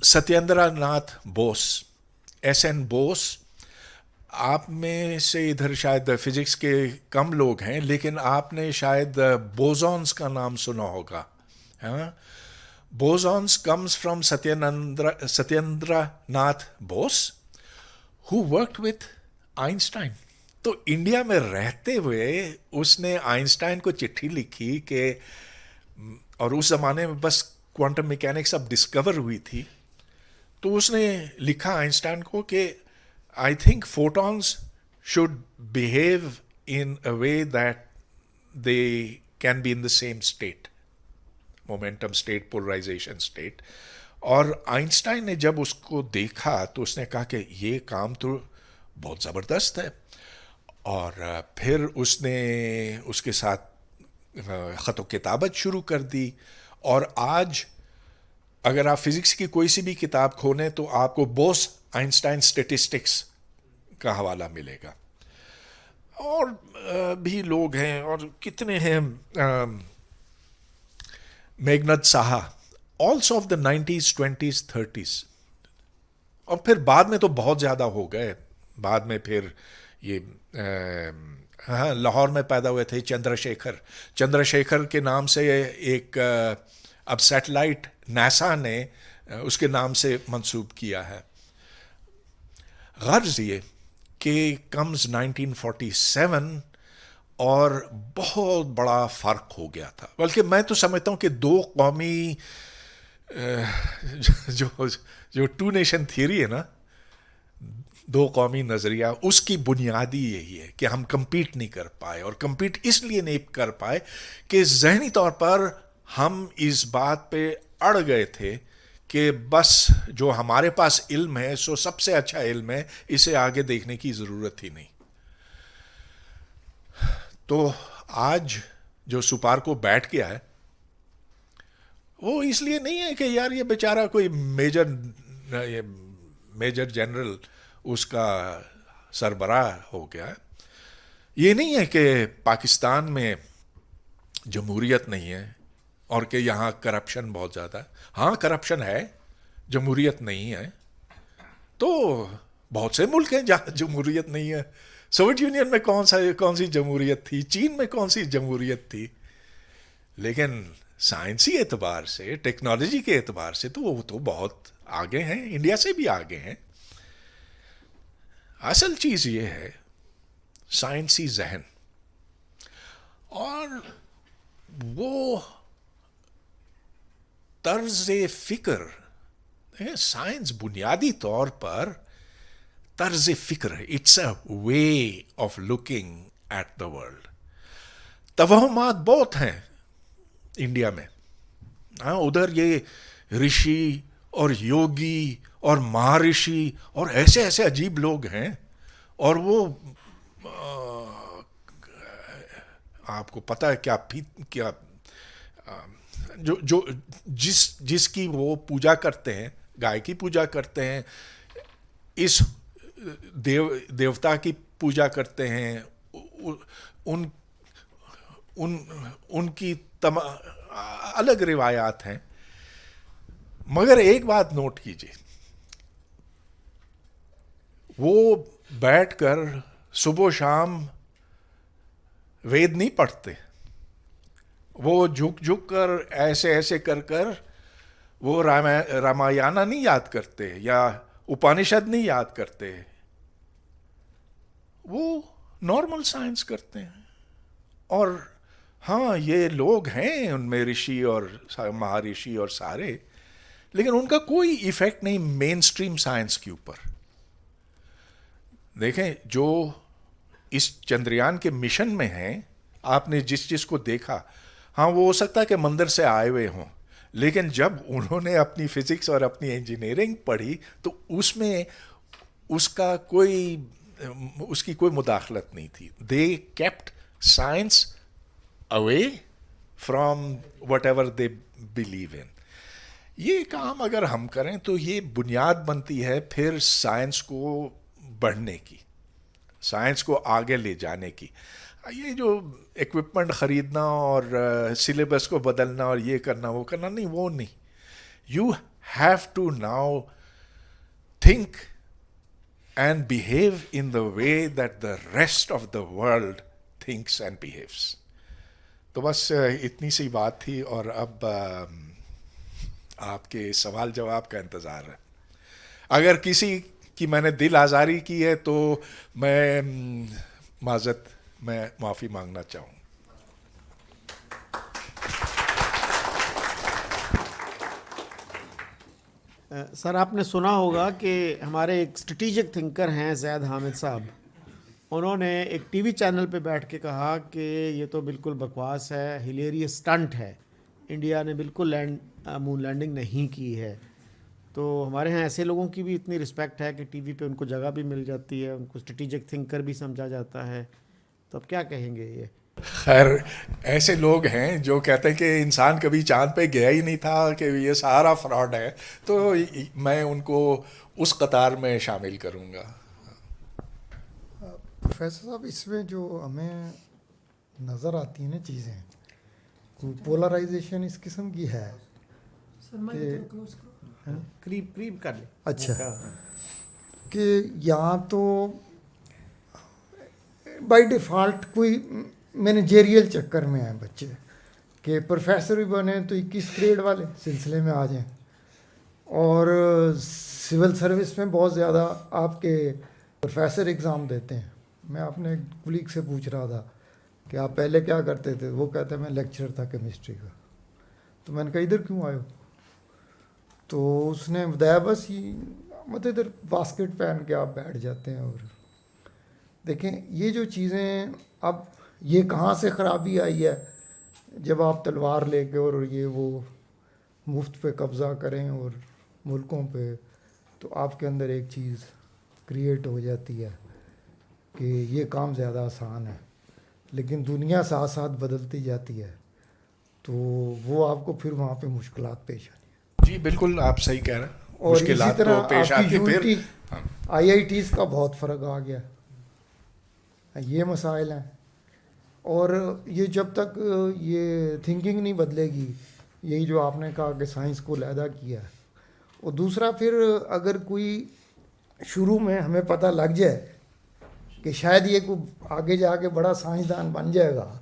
[SPEAKER 2] ستیندرا ناتھ بوس، SN بوس، آپ میں سے ادھر شاید فزکس کے کم لوگ ہیں لیکن آپ نے شاید بوزونز کا نام سنا ہوگا. ہاں، bosons comes from Satyendra Nath Bose who worked with Einstein. تو انڈیا میں رہتے ہوئے اس نے آئنسٹائن کو چٹھی لکھی کہ، اور اس زمانے میں بس کوانٹم میکینکس اب ڈسکور ہوئی تھی، تو اس نے لکھا آئنسٹائن کو کہ I think photons should behave in a way that they can be in the same state, momentum state, polarization state. اور آئنسٹائن نے جب اس کو دیکھا تو اس نے کہا کہ یہ کام تو بہت زبردست ہے. اور پھر اس نے اس کے ساتھ خط و کتابت شروع کر دی. اور آج اگر آپ فزکس کی کوئی سی بھی کتاب کھولیں تو آپ کو بوس آئنسٹائن اسٹیٹسٹکس کا حوالہ ملے گا. اور بھی لوگ ہیں، اور کتنے ہیں، Meghnad Saha, also of the 90s 20s 30s. اور پھر بعد میں تو بہت زیادہ ہو گئے. بعد میں پھر یہ ہاں لاہور میں پیدا ہوئے تھے چندر شیکھر کے نام سے ایک اب سیٹلائٹ ناسا نے اس کے نام سے منسوب کیا ہے. غرض یہ کہ کمز 1947 اور بہت بڑا فرق ہو گیا تھا. بلکہ میں تو سمجھتا ہوں کہ دو قومی جو ٹو نیشن تھیوری ہے نا, دو قومی نظریہ, اس کی بنیادی یہی ہے کہ ہم کمپیٹ نہیں کر پائے. اور کمپیٹ اس لیے نہیں کر پائے کہ ذہنی طور پر ہم اس بات پہ اڑ گئے تھے کہ بس جو ہمارے پاس علم ہے سو سب سے اچھا علم ہے, اسے آگے دیکھنے کی ضرورت ہی نہیں. تو آج جو سپارکو بیٹھ گیا ہے وہ اس لیے نہیں ہے کہ یار یہ بیچارہ کوئی میجر جنرل اس کا سربراہ ہو گیا ہے. یہ نہیں ہے کہ پاکستان میں جمہوریت نہیں ہے اور کہ یہاں کرپشن بہت زیادہ ہے. ہاں کرپشن ہے, جمہوریت نہیں ہے. تو بہت سے ملک ہیں جہاں جمہوریت نہیں ہے. سوویت یونین میں کون سی جمہوریت تھی, چین میں کون سی جمہوریت تھی. لیکن سائنسی اعتبار سے, ٹیکنالوجی کے اعتبار سے تو وہ تو بہت آگے ہیں, انڈیا سے بھی آگے ہیں. اصل چیز یہ ہے سائنسی ذہن, اور وہ طرز فکر. سائنس بنیادی طور پر طرز فکر ہے. It's a way of looking at the world. توہمات بہت ہیں انڈیا میں. ہاں ادھر یہ رشی اور یوگی اور مہارشی اور ایسے ایسے عجیب لوگ ہیں, اور وہ آپ کو پتہ ہے کیا جو جس کی وہ پوجا کرتے ہیں, گائے کی پوجا کرتے ہیں, اس دیوتا کی پوجا کرتے ہیں, ان کی الگ روایات ہیں. مگر ایک بات نوٹ کیجیے, وہ بیٹھ کر صبح و شام وید نہیں پڑھتے. وہ جھک جھک کر ایسے کر وہ رامایانہ نہیں یاد کرتے یا اپانشد نہیں یاد کرتے. وہ نارمل سائنس کرتے ہیں. اور ہاں یہ لوگ ہیں ان میں رشی اور مہارشی اور سارے, لیکن ان کا کوئی ایفیکٹ نہیں مین سٹریم سائنس کے اوپر. دیکھیں جو اس چندریان کے مشن میں ہیں, آپ نے جس کو دیکھا, ہاں وہ ہو سکتا ہے کہ مندر سے آئے ہوئے ہوں, لیکن جب انہوں نے اپنی فزکس اور اپنی انجینئرنگ پڑھی تو اس میں اس کی کوئی مداخلت نہیں تھی. They kept science away from what ever they believe in. یہ کام اگر ہم کریں تو یہ بنیاد بنتی ہے پھر سائنس کو بڑھنے کی, سائنس کو آگے لے جانے کی. یہ جو ایکوپمنٹ خریدنا اور سلیبس کو بدلنا اور یہ کرنا وہ کرنا نہیں, وہ نہیں. You have to now think and behave in the way that the rest of the world thinks and behaves. تو بس اتنی سی بات تھی, اور اب آپ کے سوال جواب کا انتظار ہے. اگر کسی کی میں نے دل آزاری کی ہے تو میں معافی مانگنا چاہوں.
[SPEAKER 5] سر آپ نے سنا ہوگا کہ ہمارے ایک اسٹریٹجک تھنکر ہیں زید حامد صاحب, انہوں نے ایک ٹی وی چینل پہ بیٹھ کے کہا کہ یہ تو بالکل بکواس ہے, ہلیریس اسٹنٹ ہے, انڈیا نے بالکل مون لینڈنگ نہیں کی ہے. تو ہمارے ہاں ایسے لوگوں کی بھی اتنی رسپیکٹ ہے کہ ٹی وی پہ ان کو جگہ بھی مل جاتی ہے, ان کو اسٹریٹجک تھنکر بھی سمجھا جاتا ہے. تو اب کیا کہیں گے یہ؟
[SPEAKER 2] خیر ایسے لوگ ہیں جو کہتے ہیں کہ انسان کبھی چاند پہ گیا ہی نہیں تھا, کہ یہ سارا فراڈ ہے, تو میں ان کو اس قطار میں شامل کروں گا.
[SPEAKER 6] پروفیسر صاحب اس میں جو ہمیں نظر آتی ہیں نا چیزیں, پولرائزیشن اس قسم کی ہے
[SPEAKER 5] قریب کر لیں.
[SPEAKER 6] اچھا کہ یا تو بائی ڈیفالٹ کوئی مینیجریل چکر میں ہیں بچے کہ پروفیسر بھی بنے تو 21 گریڈ والے سلسلے میں آ جائیں, اور سول سروس میں بہت زیادہ آپ کے پروفیسر ایگزام دیتے ہیں. میں اپنے کلیگ سے پوچھ رہا تھا کہ آپ پہلے کیا کرتے تھے؟ وہ کہتے ہیں میں لیکچرر تھا کیمسٹری کا. تو میں نے کہا ادھر کیوں آئے ہو؟ تو اس نے بتایا بس مطلب ادھر باسکٹ پہن کے آپ بیٹھ جاتے ہیں. اور دیکھیں یہ جو چیزیں اب یہ کہاں سے خرابی آئی ہے جب آپ تلوار لے کے اور یہ وہ مفت پہ قبضہ کریں اور ملکوں پہ, تو آپ کے اندر ایک چیز کریٹ ہو جاتی ہے کہ یہ کام زیادہ آسان ہے. لیکن دنیا ساتھ ساتھ بدلتی جاتی ہے تو وہ آپ کو پھر وہاں پہ مشکلات پیش آتی ہیں.
[SPEAKER 2] جی بالکل آپ صحیح کہہ رہے ہیں,
[SPEAKER 6] اور اسی
[SPEAKER 2] مشکلات
[SPEAKER 6] طرح
[SPEAKER 2] تو پیش
[SPEAKER 6] آپ کی
[SPEAKER 2] آتی پھر.
[SPEAKER 6] آئی آئی ٹیز کا بہت فرق آ گیا, یہ مسائل ہیں. اور یہ جب تک یہ تھنکنگ نہیں بدلے گی, یہی جو آپ نے کہا کہ سائنس کو علیحدہ کیا ہے, اور دوسرا پھر اگر کوئی شروع میں ہمیں پتہ لگ جائے کہ شاید یہ کوئی آگے جا کے بڑا سائنسدان بن جائے گا,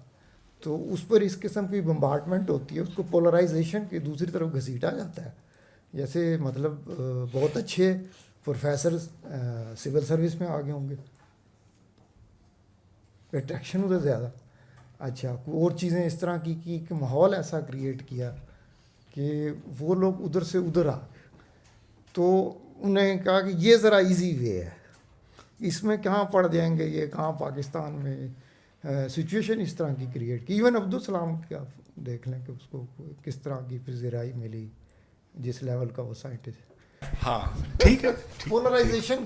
[SPEAKER 6] تو اس پر اس قسم کی بمبارڈمنٹ ہوتی ہے, اس کو پولرائزیشن کی دوسری طرف گھسیٹا جاتا ہے. جیسے مطلب بہت اچھے پروفیسر سول سروس میں آگے ہوں گے, اٹریکشن ادھر زیادہ. اچھا اور چیزیں اس طرح کی کہ ماحول ایسا کریٹ کیا کہ وہ لوگ ادھر سے ادھر آ گئے. تو انہیں کہا کہ یہ ذرا ایزی وے ہے, اس میں کہاں پڑ جائیں گے, یہ کہاں پاکستان میں سچویشن اس طرح کی کریٹ کی. ایون عبدالسلام کی آپ دیکھ لیں کہ اس کو کس طرح کی پذیرائی ملی جس لیول کا وہ سائنٹسٹ.
[SPEAKER 2] ہاں ٹھیک ہے, پولرائزیشن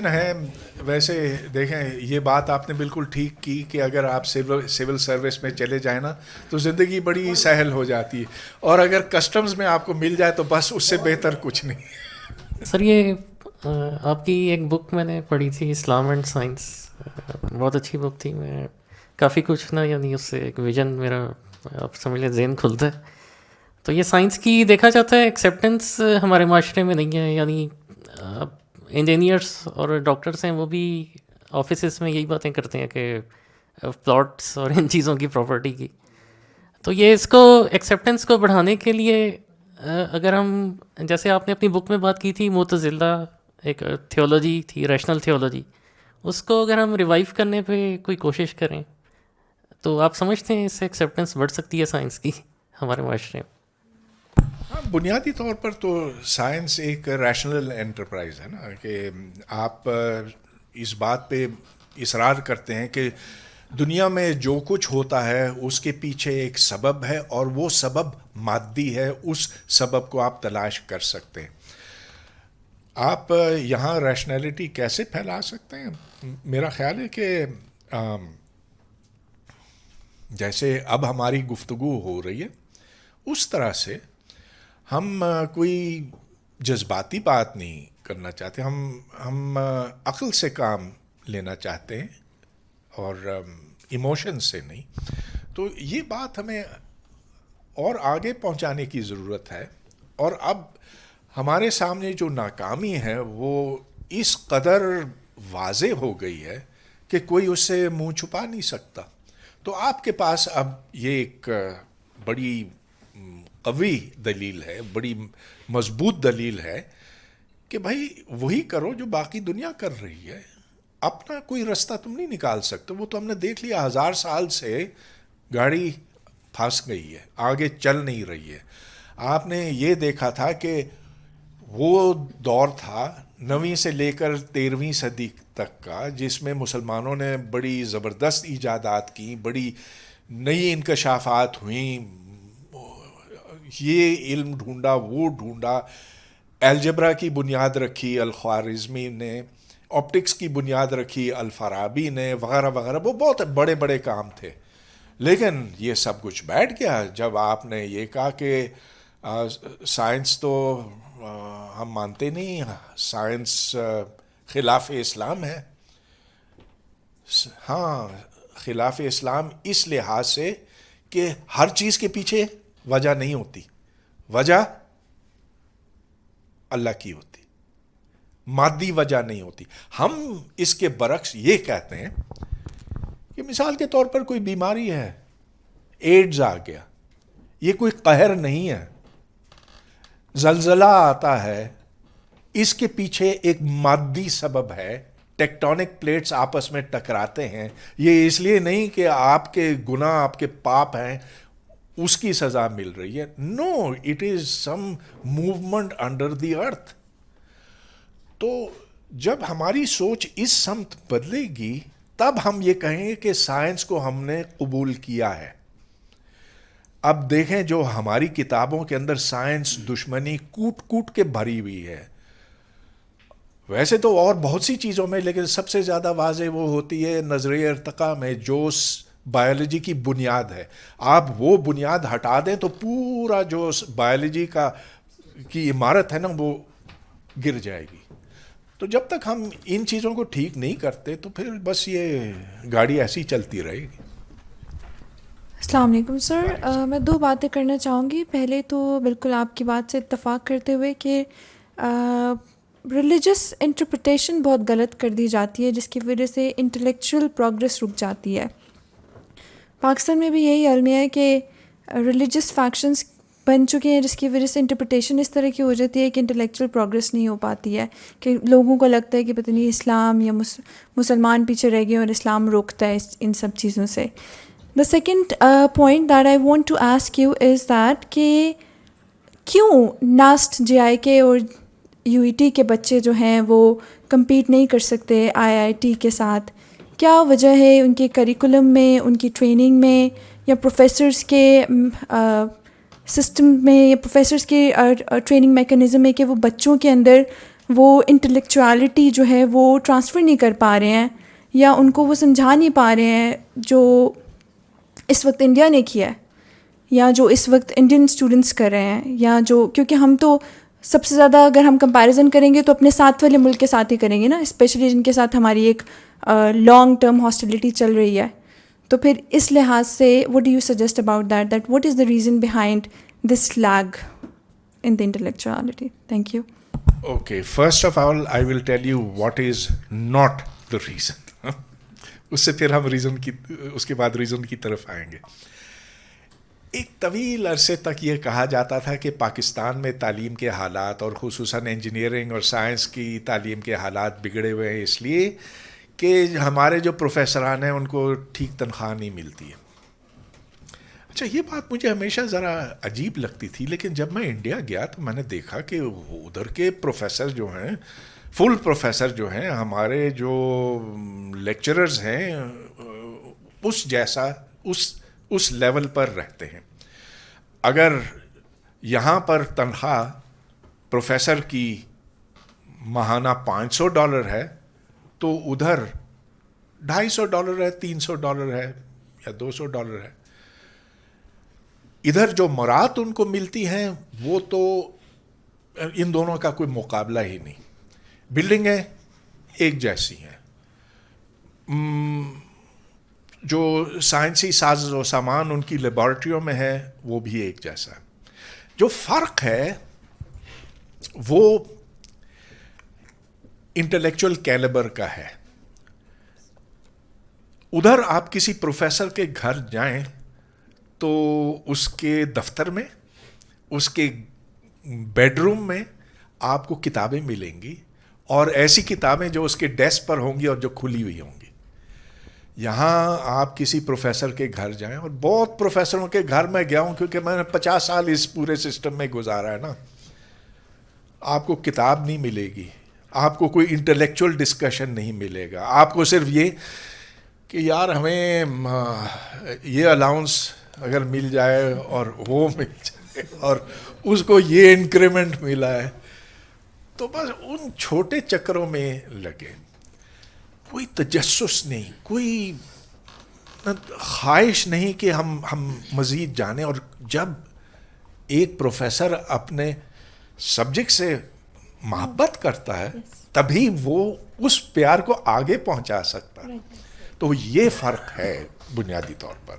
[SPEAKER 2] ہے. ویسے دیکھیں یہ بات آپ نے بالکل ٹھیک کی کہ اگر آپ سول سروس میں چلے جائیں نا تو زندگی بڑی سہل ہو جاتی ہے, اور اگر کسٹمز میں آپ کو مل جائے تو بس اس سے بہتر کچھ نہیں.
[SPEAKER 7] سر یہ آپ کی ایک بک میں نے پڑھی تھی, اسلام اینڈ سائنس, بہت اچھی بک تھی. میں کافی کچھ نا یعنی اس سے ایک ویژن میرا آپ سمجھ لیں ذہن کھلتا ہے. تو یہ سائنس کی دیکھا جاتا ہے ایکسیپٹنس ہمارے معاشرے میں نہیں ہے. یعنی انجینئرس اور ڈاکٹرس ہیں وہ بھی آفیسز میں یہی باتیں کرتے ہیں کہ پلاٹس اور ان چیزوں کی پراپرٹی کی. تو یہ اس کو ایکسیپٹنس کو بڑھانے کے لیے اگر ہم جیسے آپ نے اپنی بک میں بات کی تھی معتزلہ ایک تھیولوجی تھی, ریشنل تھیولوجی, اس کو اگر ہم ریوائیو کرنے پہ کوئی کوشش کریں تو آپ سمجھتے ہیں اس سے ایکسیپٹنس بڑھ سکتی ہے سائنس کی ہمارے معاشرے میں؟
[SPEAKER 2] ہاں بنیادی طور پر تو سائنس ایک ریشنل انٹرپرائز ہے نا, کہ آپ اس بات پہ اصرار کرتے ہیں کہ دنیا میں جو کچھ ہوتا ہے اس کے پیچھے ایک سبب ہے, اور وہ سبب مادی ہے, اس سبب کو آپ تلاش کر سکتے ہیں. آپ یہاں ریشنلٹی کیسے پھیلا سکتے ہیں؟ میرا خیال ہے کہ جیسے اب ہماری گفتگو ہو رہی ہے اس طرح سے ہم کوئی جذباتی بات نہیں کرنا چاہتے, ہم عقل سے کام لینا چاہتے ہیں اور ایموشن سے نہیں. تو یہ بات ہمیں اور آگے پہنچانے کی ضرورت ہے. اور اب ہمارے سامنے جو ناکامی ہے وہ اس قدر واضح ہو گئی ہے کہ کوئی اس سے منہ چھپا نہیں سکتا. تو آپ کے پاس اب یہ ایک بڑی قوی دلیل ہے, بڑی مضبوط دلیل ہے کہ بھائی وہی کرو جو باقی دنیا کر رہی ہے. اپنا کوئی رستہ تم نہیں نکال سکتے. وہ تو ہم نے دیکھ لیا, 1000 سال سے گاڑی پھنس گئی ہے, آگے چل نہیں رہی ہے. آپ نے یہ دیکھا تھا کہ وہ دور تھا 9ویں سے لے کر 13ویں صدی تک کا جس میں مسلمانوں نے بڑی زبردست ایجادات کی, بڑی نئی انکشافات ہوئیں, یہ علم ڈھونڈا وہ ڈھونڈا, الجبرا کی بنیاد رکھی الخوارزمی نے, آپٹکس کی بنیاد رکھی الفارابی نے, وغیرہ وغیرہ. وہ بہت بڑے بڑے کام تھے. لیکن یہ سب کچھ بیٹھ گیا جب آپ نے یہ کہا کہ سائنس تو ہم مانتے نہیں, سائنس خلاف اسلام ہے. ہاں خلاف اسلام اس لحاظ سے کہ ہر چیز کے پیچھے وجہ نہیں ہوتی, وجہ اللہ کی ہوتی, مادی وجہ نہیں ہوتی. ہم اس کے برعکس یہ کہتے ہیں کہ مثال کے طور پر کوئی بیماری ہے, ایڈز آ گیا, یہ کوئی قہر نہیں ہے. زلزلہ آتا ہے اس کے پیچھے ایک مادی سبب ہے. ٹیکٹونک پلیٹس آپس میں ٹکراتے ہیں. یہ اس لیے نہیں کہ آپ کے گناہ آپ کے پاپ ہیں اس کی سزا مل رہی ہے. No, it is some movement under the earth. تو جب ہماری سوچ اس سمت بدلے گی تب ہم یہ کہیں گے کہ سائنس کو ہم نے قبول کیا ہے. اب دیکھیں جو ہماری کتابوں کے اندر سائنس دشمنی کوٹ کوٹ کے بھری ہوئی ہے. ویسے تو اور بہت سی چیزوں میں, لیکن سب سے زیادہ واضح وہ ہوتی ہے نظریہ ارتقاء میں جو بایولوجی کی بنیاد ہے. آپ وہ بنیاد ہٹا دیں تو پورا جو بایولوجی کی عمارت ہے نا وہ گر جائے گی. تو جب تک ہم ان چیزوں کو ٹھیک نہیں کرتے تو پھر بس یہ گاڑی ایسی چلتی رہے گی.
[SPEAKER 8] السلام علیکم سر. میں 2 باتیں کرنا چاہوں گی. پہلے تو بالکل آپ کی بات سے اتفاق کرتے ہوئے کہ ریلیجس انٹرپریٹیشن بہت غلط کر دی جاتی ہے جس کی وجہ سے انٹلیکچوئل پروگریس رک جاتی ہے. پاکستان میں بھی یہی المیہ ہے کہ ریلیجس فیکشنز بن چکے ہیں جس کی وجہ سے انٹرپریٹیشن اس طرح کی ہو جاتی ہے کہ انٹلیکچوئل پروگریس نہیں ہو پاتی ہے, کہ لوگوں کو لگتا ہے کہ پتہ نہیں اسلام یا مسلمان پیچھے رہ گئے اور اسلام روکتا ہے ان سب چیزوں سے. The second point that I want to ask you is that کہ کیوں ناسٹ JIK اور UET کے بچے جو ہیں وہ کمپیٹ نہیں کر سکتے IIT کے ساتھ؟ کیا وجہ ہے ان کے کریکولم میں, ان کی ٹریننگ میں, یا پروفیسرز کے سسٹم میں, یا پروفیسرز کے ٹریننگ میکانزم میں کہ وہ بچوں کے اندر وہ انٹلیکچوالٹی جو ہے وہ ٹرانسفر نہیں کر پا رہے ہیں, یا ان کو وہ سمجھا نہیں پا رہے ہیں جو اس وقت انڈیا نے کیا ہے, یا جو اس وقت انڈین اسٹوڈنٹس کر رہے ہیں, یا جو, کیونکہ ہم تو سب سے زیادہ اگر ہم کمپیریزن کریں گے تو اپنے ساتھ والے ملک کے ساتھ ہی کریں گے نا, اسپیشلی جن کے ساتھ ہماری ایک لانگ ٹرم ہاسٹیلٹی چل رہی ہے. تو پھر اس لحاظ سے what do you suggest about that what is the reason behind this lag in the intellectuality? Thank you.
[SPEAKER 2] Okay, first of all, I will tell you what is not the reason. اس سے پھر ہم اس کے بعد reason کی طرف آئیں گے. ایک طویل عرصے تک یہ کہا جاتا تھا کہ پاکستان میں تعلیم کے حالات اور خصوصاً انجینئرنگ اور سائنس کی تعلیم کے حالات بگڑے ہوئے ہیں اس لیے کہ ہمارے جو پروفیسران ہیں ان کو ٹھیک تنخواہ نہیں ملتی ہے. اچھا, یہ بات مجھے ہمیشہ ذرا عجیب لگتی تھی, لیکن جب میں انڈیا گیا تو میں نے دیکھا کہ ادھر کے پروفیسر جو ہیں, فل پروفیسر جو ہیں, ہمارے جو لیکچررز ہیں اس جیسا اس لیول پر رہتے ہیں. اگر یہاں پر تنخواہ پروفیسر کی ماہانہ $500 ہے تو ادھر $250 ہے, $300 ہے یا $200 ہے. ادھر جو مراد ان کو ملتی ہیں وہ تو ان دونوں کا کوئی مقابلہ ہی نہیں. بلڈنگیں ایک جیسی ہیں, جو سائنسی ساز و سامان ان کی لیبارٹریوں میں ہے وہ بھی ایک جیسا ہے. جو فرق ہے وہ انٹلیکچوئل کیلیبر کا ہے. ادھر آپ کسی پروفیسر کے گھر جائیں تو اس کے دفتر میں, اس کے بیڈ روم میں آپ کو کتابیں ملیں گی, اور ایسی کتابیں جو اس کے ڈیسک پر ہوں گی اور جو کھلی ہوئی ہوں گی. یہاں آپ کسی پروفیسر کے گھر جائیں, اور بہت پروفیسروں کے گھر میں گیا ہوں کیونکہ میں نے 50 سال اس پورے سسٹم میں گزارا ہے نا, آپ کو کتاب نہیں ملے گی, آپ کو کوئی انٹلیکچوئل ڈسکشن نہیں ملے گا. آپ کو صرف یہ کہ یار ہمیں یہ الاؤنس اگر مل جائے اور وہ مل جائے اور اس کو یہ انکریمنٹ ملا ہے, تو بس ان چھوٹے چکروں میں لگے. کوئی تجسس نہیں, کوئی خواہش نہیں کہ ہم مزید جانیں. اور جب ایک پروفیسر اپنے سبجیکٹ سے محبت کرتا ہے تبھی وہ اس پیار کو آگے پہنچا سکتا ہے. تو یہ فرق ہے بنیادی طور پر.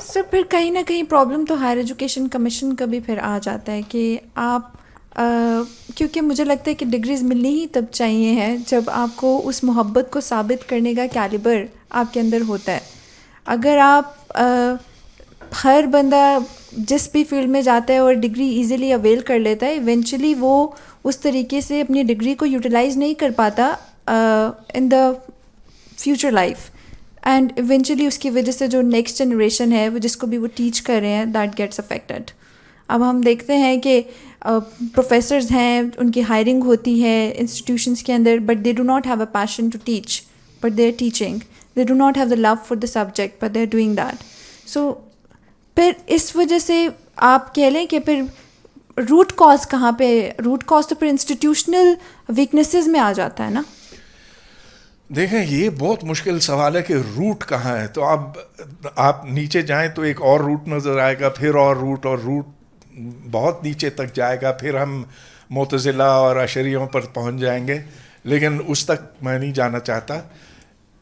[SPEAKER 8] سر پھر کہیں نہ کہیں پرابلم تو ہائر ایجوکیشن کمیشن کا بھی پھر آ جاتا ہے کہ آپ کیونکہ مجھے لگتا ہے کہ ڈگریز ملنی ہی تب چاہیے ہیں جب آپ کو اس محبت کو ثابت کرنے کا کیلیبر آپ کے اندر ہوتا ہے. اگر آپ ہر بندہ جس بھی فیلڈ میں جاتا ہے اور ڈگری ایزیلی اویل کر لیتا ہے، ایونچولی وہ اس طریقے سے اپنی ڈگری کو یوٹیلائز نہیں کر پاتا in the future life, and eventually اس کی وجہ سے جو نیکسٹ جنریشن ہے وہ جس کو بھی وہ ٹیچ کر رہے ہیں دیٹ گیٹس افیکٹڈ. اب ہم دیکھتے ہیں کہ پروفیسرز ہیں، ان کی ہائرنگ ہوتی ہے انسٹیٹیوشنس کے اندر، but they do not have a passion to teach but they are teaching. They do not have the love for the subject but they are doing that. So پھر اس وجہ سے آپ کہہ لیں کہ پھر روٹ کاز کہاں پہ، روٹ کاز تو پھر انسٹیٹیوشنل ویکنیسز میں آ جاتا ہے نا.
[SPEAKER 2] دیکھیں یہ بہت مشکل سوال ہے کہ روٹ کہاں ہے. تو اب آپ نیچے جائیں تو ایک اور روٹ نظر آئے گا، پھر اور روٹ بہت نیچے تک جائے گا، پھر ہم معتزلہ اور اشعریوں پر پہنچ جائیں گے، لیکن اس تک میں نہیں جانا چاہتا.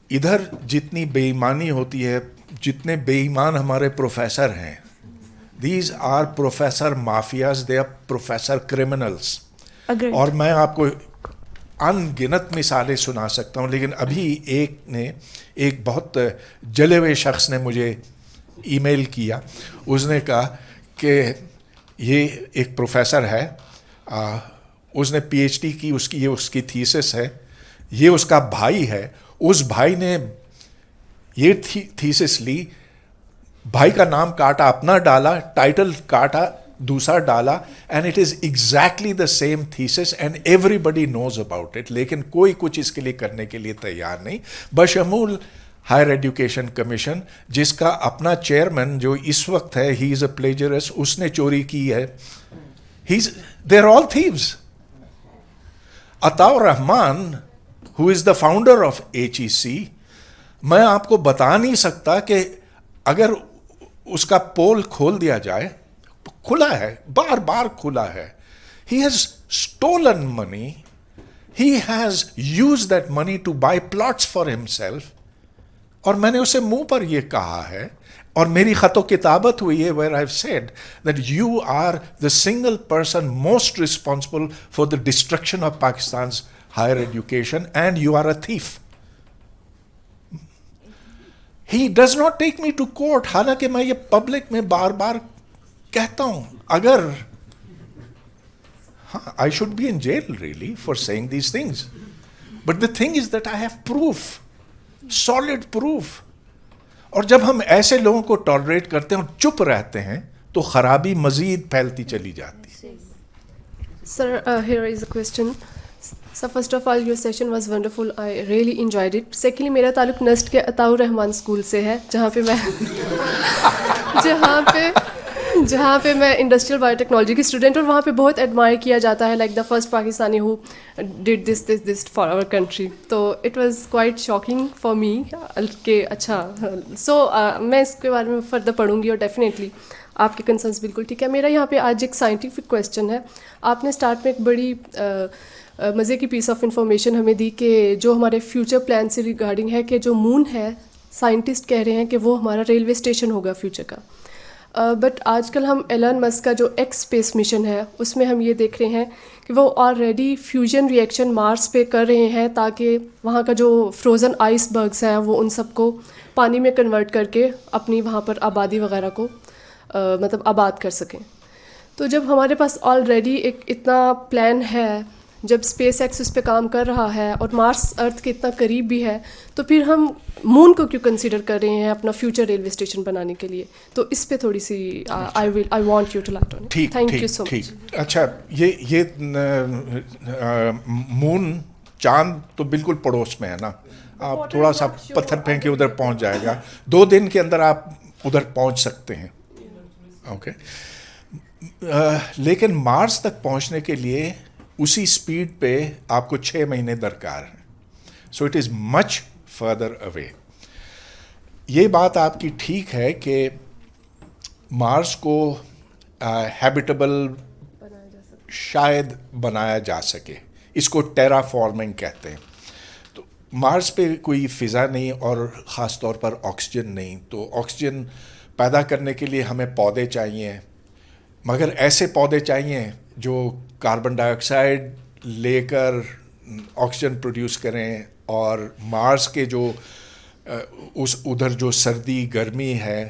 [SPEAKER 2] ادھر جتنی بے ایمانی ہوتی ہے، جتنے بے ایمان ہمارے پروفیسر ہیں، these are professor mafias, they are professor criminals. اور میں آپ کو ان گنت مثالیں سنا سکتا ہوں، لیکن ابھی ایک بہت جلے ہوئے شخص نے مجھے ای میل کیا. اس نے کہا کہ یہ ایک پروفیسر ہے، اس نے پی ایچ ڈی کی، یہ اس کی تھیسس ہے، یہ اس کا بھائی ہے. اس بھائی نے یہ تھیسس لی، بھائی کا نام کاٹا، اپنا ڈالا، ٹائٹل کاٹا، دوسرا ڈالا، and it is exactly the same thesis and everybody knows about it. لیکن کوئی کچھ اس کے لیے کرنے کے لیے تیار نہیں، بشمول ہائر ایجوکیشن کمیشن، جس کا اپنا چیئرمین جو اس وقت ہے، ہی از اے پلیجرسٹ، اس نے چوری کی ہے. They are all thieves. Atta ur-Rahman who is the founder of HEC، میں آپ کو بتا نہیں سکتا کہ اگر اس کا پول کھول دیا جائے، کھلا ہے، بار بار کھلا ہے. He has stolen money. He has used that money to buy plots for himself. اور میں نے اسے منہ پر یہ کہا ہے، اور میری خط و کتابت ہوئی ہے where I've said that you are the single person most responsible for the destruction of Pakistan's higher education and you are a thief. He does not take me to court. حالانکہ میں یہ پبلک میں بار بار کہتا ہوں. اگر I should be in jail really for saying these things. But the thing is that I have proof, solid proof. اور جب ہم ایسے لوگوں کو ٹالریٹ کرتے ہیں اور چپ رہتے ہیں تو خرابی مزید پھیلتی چلی جاتی.
[SPEAKER 9] Sir, here is a question. So first of all, your session was wonderful. I really enjoyed it. Secondly, میرا تعلق نسٹ کے عطاء الرحمان اسکول سے ہے، جہاں پہ میں انڈسٹریل بایو ٹیکنالوجی کی اسٹوڈنٹ، اور وہاں پہ بہت ایڈمائر کیا جاتا ہے، like the first Pakistani who did this for our country. تو it was quite shocking for me کہ اچھا. سو میں اس کے بارے میں فردر پڑھوں گی، اور ڈیفینیٹلی آپ کے کنسرنس بالکل ٹھیک ہے. میرا یہاں پہ آج ایک سائنٹیفک کویسچن ہے. آپ نے اسٹارٹ میں ایک بڑی مزے کی پیس آف انفارمیشن ہمیں دی کہ جو ہمارے فیوچر پلان سے ریگارڈنگ ہے کہ جو مون ہے، سائنٹسٹ کہہ رہے ہیں کہ وہ ہمارا ریلوے اسٹیشن ہوگا فیوچر کا. بٹ آج کل ہم ایلن مسک کا جو ایکس اسپیس مشن ہے اس میں ہم یہ دیکھ رہے ہیں کہ وہ آلریڈی فیوژن ری ایکشن مارس پہ کر رہے ہیں تاکہ وہاں کا جو فروزن آئس برگس ہیں وہ ان سب کو پانی میں کنورٹ کر کے اپنی وہاں پر آبادی وغیرہ کو مطلب آباد کر سکیں. تو جب ہمارے پاس آلریڈی ایک اتنا پلان ہے، جب اسپیس ایکس اس پہ کام کر رہا ہے اور مارس ارتھ کے اتنا قریب بھی ہے، تو پھر ہم مون کو کیوں کنسیڈر کر رہے ہیں اپنا فیوچر ریلوے اسٹیشن بنانے کے لیے؟ تو اس پہ تھوڑی سی I want you to light on. Thank you so much.
[SPEAKER 2] اچھا، یہ مون چاند تو بالکل پڑوس میں ہے نا، آپ تھوڑا سا پتھر پھینکے ادھر پہنچ جائے گا. 2 دن کے اندر آپ ادھر پہنچ سکتے ہیں. اوکے، لیکن مارس تک پہنچنے کے لیے اسی سپیڈ پہ آپ کو 6 مہینے درکار ہیں. So it is much further away. یہ بات آپ کی ٹھیک ہے کہ مارس کو ہیبیٹیبل شاید بنایا جا سکے، اس کو ٹیرا فارمنگ کہتے ہیں. تو مارس پہ کوئی فضا نہیں اور خاص طور پر آکسیجن نہیں. تو آکسیجن پیدا کرنے کے لیے ہمیں پودے چاہیے، مگر ایسے پودے چاہیے جو کاربن ڈائی آکسائڈ لے کر آکسیجن پروڈیوس کریں، اور مارس کے جو ادھر جو سردی گرمی ہے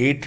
[SPEAKER 2] 8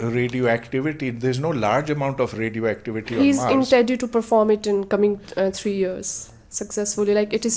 [SPEAKER 2] no radioactivity. There's no large amount of radioactivity
[SPEAKER 9] he
[SPEAKER 2] on
[SPEAKER 9] is
[SPEAKER 2] Mars.
[SPEAKER 9] intended to perform it in coming 3 years successfully, like it is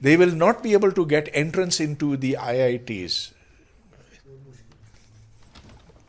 [SPEAKER 2] They will not be able to get entrance into the IITs.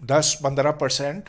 [SPEAKER 2] 10-15%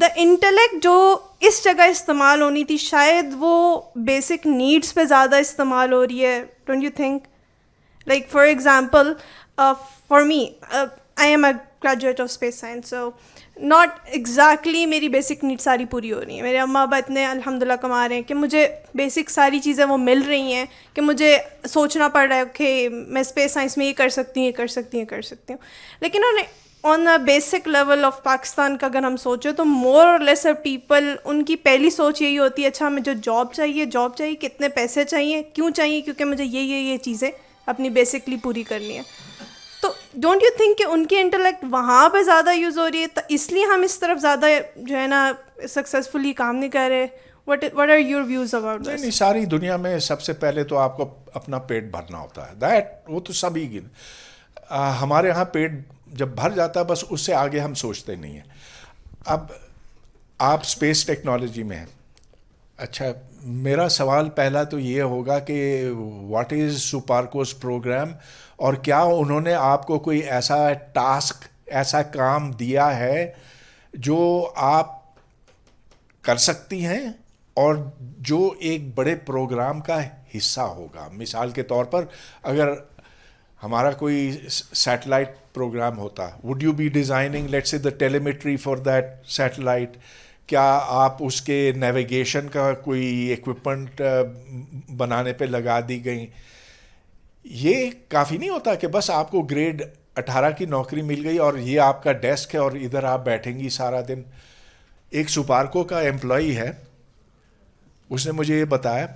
[SPEAKER 10] the intellect جو اس جگہ استعمال ہونی تھی شاید وہ basic needs پہ زیادہ استعمال ہو رہی ہے. Don't you think? Like for example for me I am a graduate of space science, so not exactly میری بیسک نیڈ ساری پوری ہو رہی ہیں. میرے اماں ابا اتنے الحمد للہ کما رہے ہیں کہ مجھے بیسک ساری چیزیں وہ مل رہی ہیں کہ مجھے سوچنا پڑ رہا ہے کہ میں اسپیس سائنس میں یہ کر سکتی ہوں, یہ کر سکتی ہوں, یہ کر سکتی ہوں. لیکن on a basic level of Pakistan کا اگر ہم سوچیں تو مور اور لیسر پیپل ان کی پہلی سوچ یہی ہوتی ہے اچھا مجھے جاب چاہیے, کتنے پیسے چاہیے, کیوں چاہیے, کیونکہ مجھے یہ چیزیں اپنی بیسکلی پوری کرنی ہے. تو ڈونٹ یو تھنک کہ ان کی انٹلیکٹ وہاں پہ زیادہ یوز ہو رہی ہے, اس لیے ہم اس طرف زیادہ جو ہے نا سکسیزفلی کام نہیں کر رہے؟ What are your views about this?
[SPEAKER 2] نہیں, ساری دنیا میں سب سے پہلے تو آپ کو اپنا پیٹ بھرنا ہوتا ہے, وہ تو سبھی کی. ہمارے یہاں پیٹ جب بھر جاتا ہے بس اس سے آگے ہم سوچتے نہیں ہیں. اب آپ اسپیس ٹیکنالوجی میں ہیں, اچھا میرا سوال پہلا تو یہ ہوگا کہ واٹ از سپارکوس پروگرام, اور کیا انہوں نے آپ کو کوئی ایسا ٹاسک, ایسا کام دیا ہے جو آپ کر سکتی ہیں اور جو ایک بڑے پروگرام کا حصہ ہوگا؟ مثال کے طور پر اگر ہمارا کوئی سیٹلائٹ پروگرام ہوتا, would you be designing let's say the telemetry for that satellite? کیا آپ اس کے نیویگیشن کا کوئی ایکوپمنٹ بنانے پہ لگا دی گئیں؟ یہ کافی نہیں ہوتا کہ بس آپ کو گریڈ 18 کی نوکری مل گئی اور یہ آپ کا ڈیسک ہے اور ادھر آپ بیٹھیں گی سارا دن. ایک سپارکو کا ایمپلائی ہے, اس نے مجھے یہ بتایا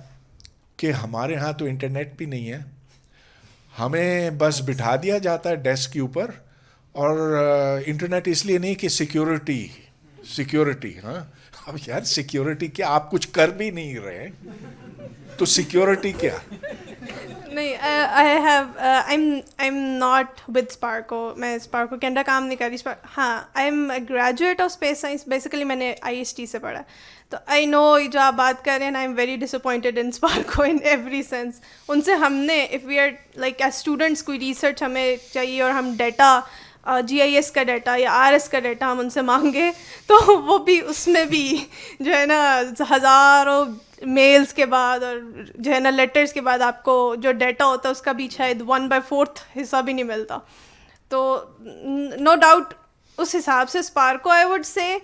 [SPEAKER 2] کہ ہمارے ہاں تو انٹرنیٹ بھی نہیں ہے, ہمیں بس بٹھا دیا جاتا ہے ڈیسک کے اوپر, اور انٹرنیٹ اس لیے نہیں کہ سیکیورٹی. ہاں اب یار سیکیورٹی کیا, آپ کچھ کر بھی نہیں رہے تو سیکیورٹی کیا؟
[SPEAKER 10] نہیں, آئی ایم ناٹ ود اسپارکو, میں اسپارکو کے انڈر کام نہیں کر رہی. ہاں I am a graduate of space science, basically میں نے IST سے پڑھا, تو آئی نو جو آپ بات کر رہے ہیں, I am very disappointed in SUPARCO in every sense. ان سے ہم نے if we are like as students کوئی ریسرچ ہمیں چاہیے اور ہم ڈیٹا GIS کا ڈیٹا یا RS کا ڈیٹا ہم ان سے مانگے تو وہ بھی اس میں بھی جو ہے نا ہزاروں میلز کے بعد اور جو ہے نا لیٹرز کے بعد آپ کو جو ڈیٹا ہوتا ہے اس کا بھی شاید 1/4 حصہ بھی نہیں ملتا. تو نو ڈاؤٹ اس حساب سے اسپارکو آئی وڈ سے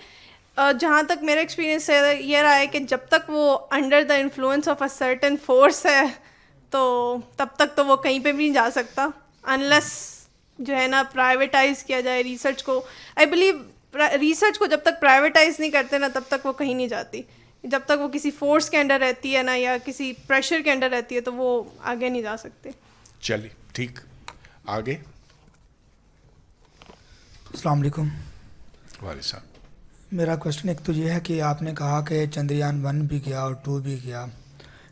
[SPEAKER 10] جہاں تک میرا ایکسپیرینس ہے یہ رہا ہے کہ جب تک وہ under the influence of a certain force ہے تو تب تک تو وہ کہیں پہ بھی نہیں جا سکتا انلیس جو ہے نا پرائیویٹائز کیا جائے ریسرچ کو. آئی بلیو ریسرچ کو جب تک پرائیویٹائز نہیں کرتے نا تب تک وہ کہیں نہیں جاتی. جب تک وہ کسی فورس کے انڈر رہتی ہے نا یا کسی پریشر کے انڈر رہتی ہے تو وہ آگے نہیں جا سکتے.
[SPEAKER 2] چلیے ٹھیک, آگے.
[SPEAKER 11] السلام علیکم.
[SPEAKER 2] وعلیکم السلام.
[SPEAKER 11] میرا کوشچن ایک تو یہ ہے کہ آپ نے کہا کہ چندریان 1 بھی گیا اور 2 بھی گیا,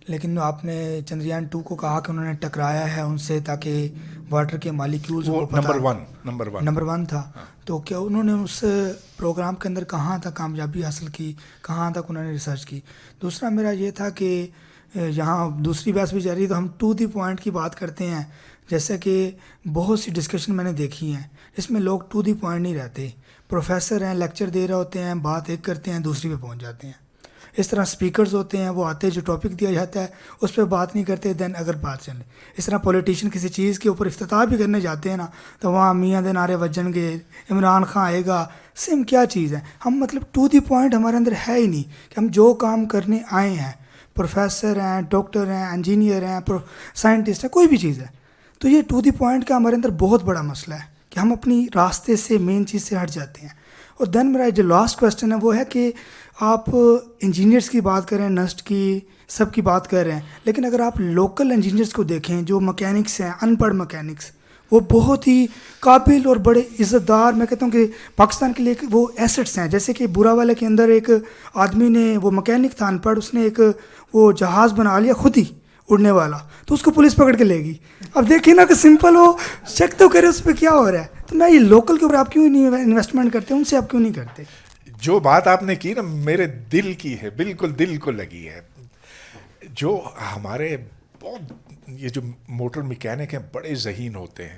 [SPEAKER 11] لیکن آپ نے چندریان 2 کو کہا کہ انہوں نے ٹکرایا ہے ان سے تاکہ واٹر کے مالیکیولز کو پتہ. نمبر 1 تھا. تو کیا انہوں نے اس پروگرام کے اندر کہاں تک کامیابی حاصل کی, کہاں تک انہوں نے ریسرچ کی؟ دوسرا میرا یہ تھا کہ یہاں دوسری بحث بھی جاری ہے تو ہم ٹو دی پوائنٹ کی بات کرتے ہیں, جیسے کہ بہت سی ڈسکشن میں نے دیکھی ہیں اس میں لوگ ٹو دی پوائنٹ نہیں رہتے. پروفیسر ہیں, لیکچر دے رہے ہوتے ہیں, بات ایک کرتے ہیں دوسری پہ پہنچ جاتے ہیں. اس طرح سپیکرز ہوتے ہیں, وہ آتے ہیں جو ٹاپک دیا جاتا ہے اس پہ بات نہیں کرتے, دین اگر بات چلے. اس طرح پولیٹیشین کسی چیز کے اوپر افتتاح بھی کرنے جاتے ہیں نا تو وہاں میاں دے نعرے بجن گے, عمران خان آئے گا, سیم کیا چیز ہے. ہم مطلب ٹو دی پوائنٹ ہمارے اندر ہے ہی نہیں کہ ہم جو کام کرنے آئے ہیں, پروفیسر ہیں, ڈاکٹر ہیں, انجینئر ہیں, سائنٹسٹ ہیں, کوئی بھی چیز ہے, تو یہ ٹو دی پوائنٹ کا ہمارے اندر بہت بڑا مسئلہ ہے کہ ہم اپنی راستے سے مین چیز سے ہٹ جاتے ہیں. اور دین میرا جو لاسٹ کویسچن ہے وہ ہے کہ آپ انجینئرس کی بات کریں, نسٹ کی, سب کی بات کر رہے ہیں, لیکن اگر آپ لوکل انجینئرس کو دیکھیں جو مکینکس ہیں, ان پڑھ مکینکس, وہ بہت ہی قابل اور بڑے عزت دار, میں کہتا ہوں کہ پاکستان کے لیے وہ ایسٹس ہیں. جیسے کہ برا والے کے اندر ایک آدمی نے, وہ مکینک تھا ان پڑھ, اس نے ایک وہ جہاز بنا لیا خود ہی اڑنے والا, تو اس کو پولیس پکڑ کے لے گی. اب دیکھیں نا کہ سمپل ہو, چیک تو کرے اس پہ کیا ہو رہا ہے. تو میں یہ لوکل کے اوپر آپ کیوں نہیں انویسٹمنٹ کرتے, ان سے آپ کیوں نہیں کرتے؟
[SPEAKER 2] جو بات آپ نے کی نا میرے دل کی ہے, بالکل دل کو لگی ہے. جو ہمارے بہت یہ جو موٹر میکینک ہیں بڑے ذہین ہوتے ہیں,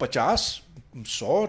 [SPEAKER 2] 50-100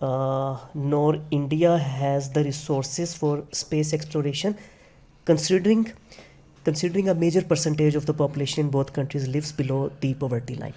[SPEAKER 1] nor India has the resources for space exploration, considering a major percentage of the population in both countries lives below the poverty line.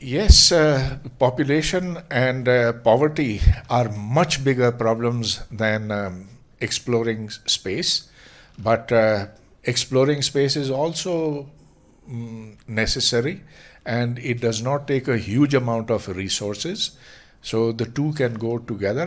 [SPEAKER 2] Yes, population and poverty are much bigger problems than exploring space, but exploring space is also necessary, and it does not take a huge amount of resources, so the two can go together.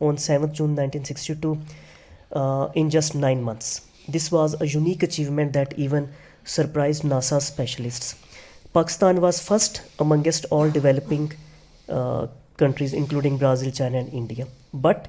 [SPEAKER 1] on 7th June 1962 in just 9 months. This was a unique achievement that even surprised NASA specialists. Pakistan was first amongst all developing countries including Brazil, China and India. But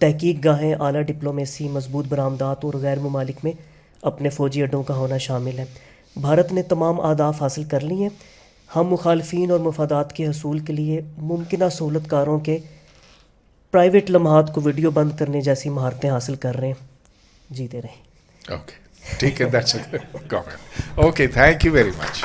[SPEAKER 1] تحقیق گاہیں، اعلیٰ diplomacy, مضبوط برآمدات اور غیر ممالک میں اپنے فوجی اڈوں کا ہونا شامل ہے۔ بھارت نے تمام اہداف حاصل کر لی ہیں۔ ہم مخالفین اور مفادات کے حصول کے لیے ممکنہ سہولت کاروں کے پرائیویٹ لمحات کو ویڈیو بند کرنے جیسی مہارتیں حاصل کر رہے ہیں۔ جیتے رہیں۔
[SPEAKER 2] اوکے ٹھیک ہے، that's a comment. Okay thank you very much.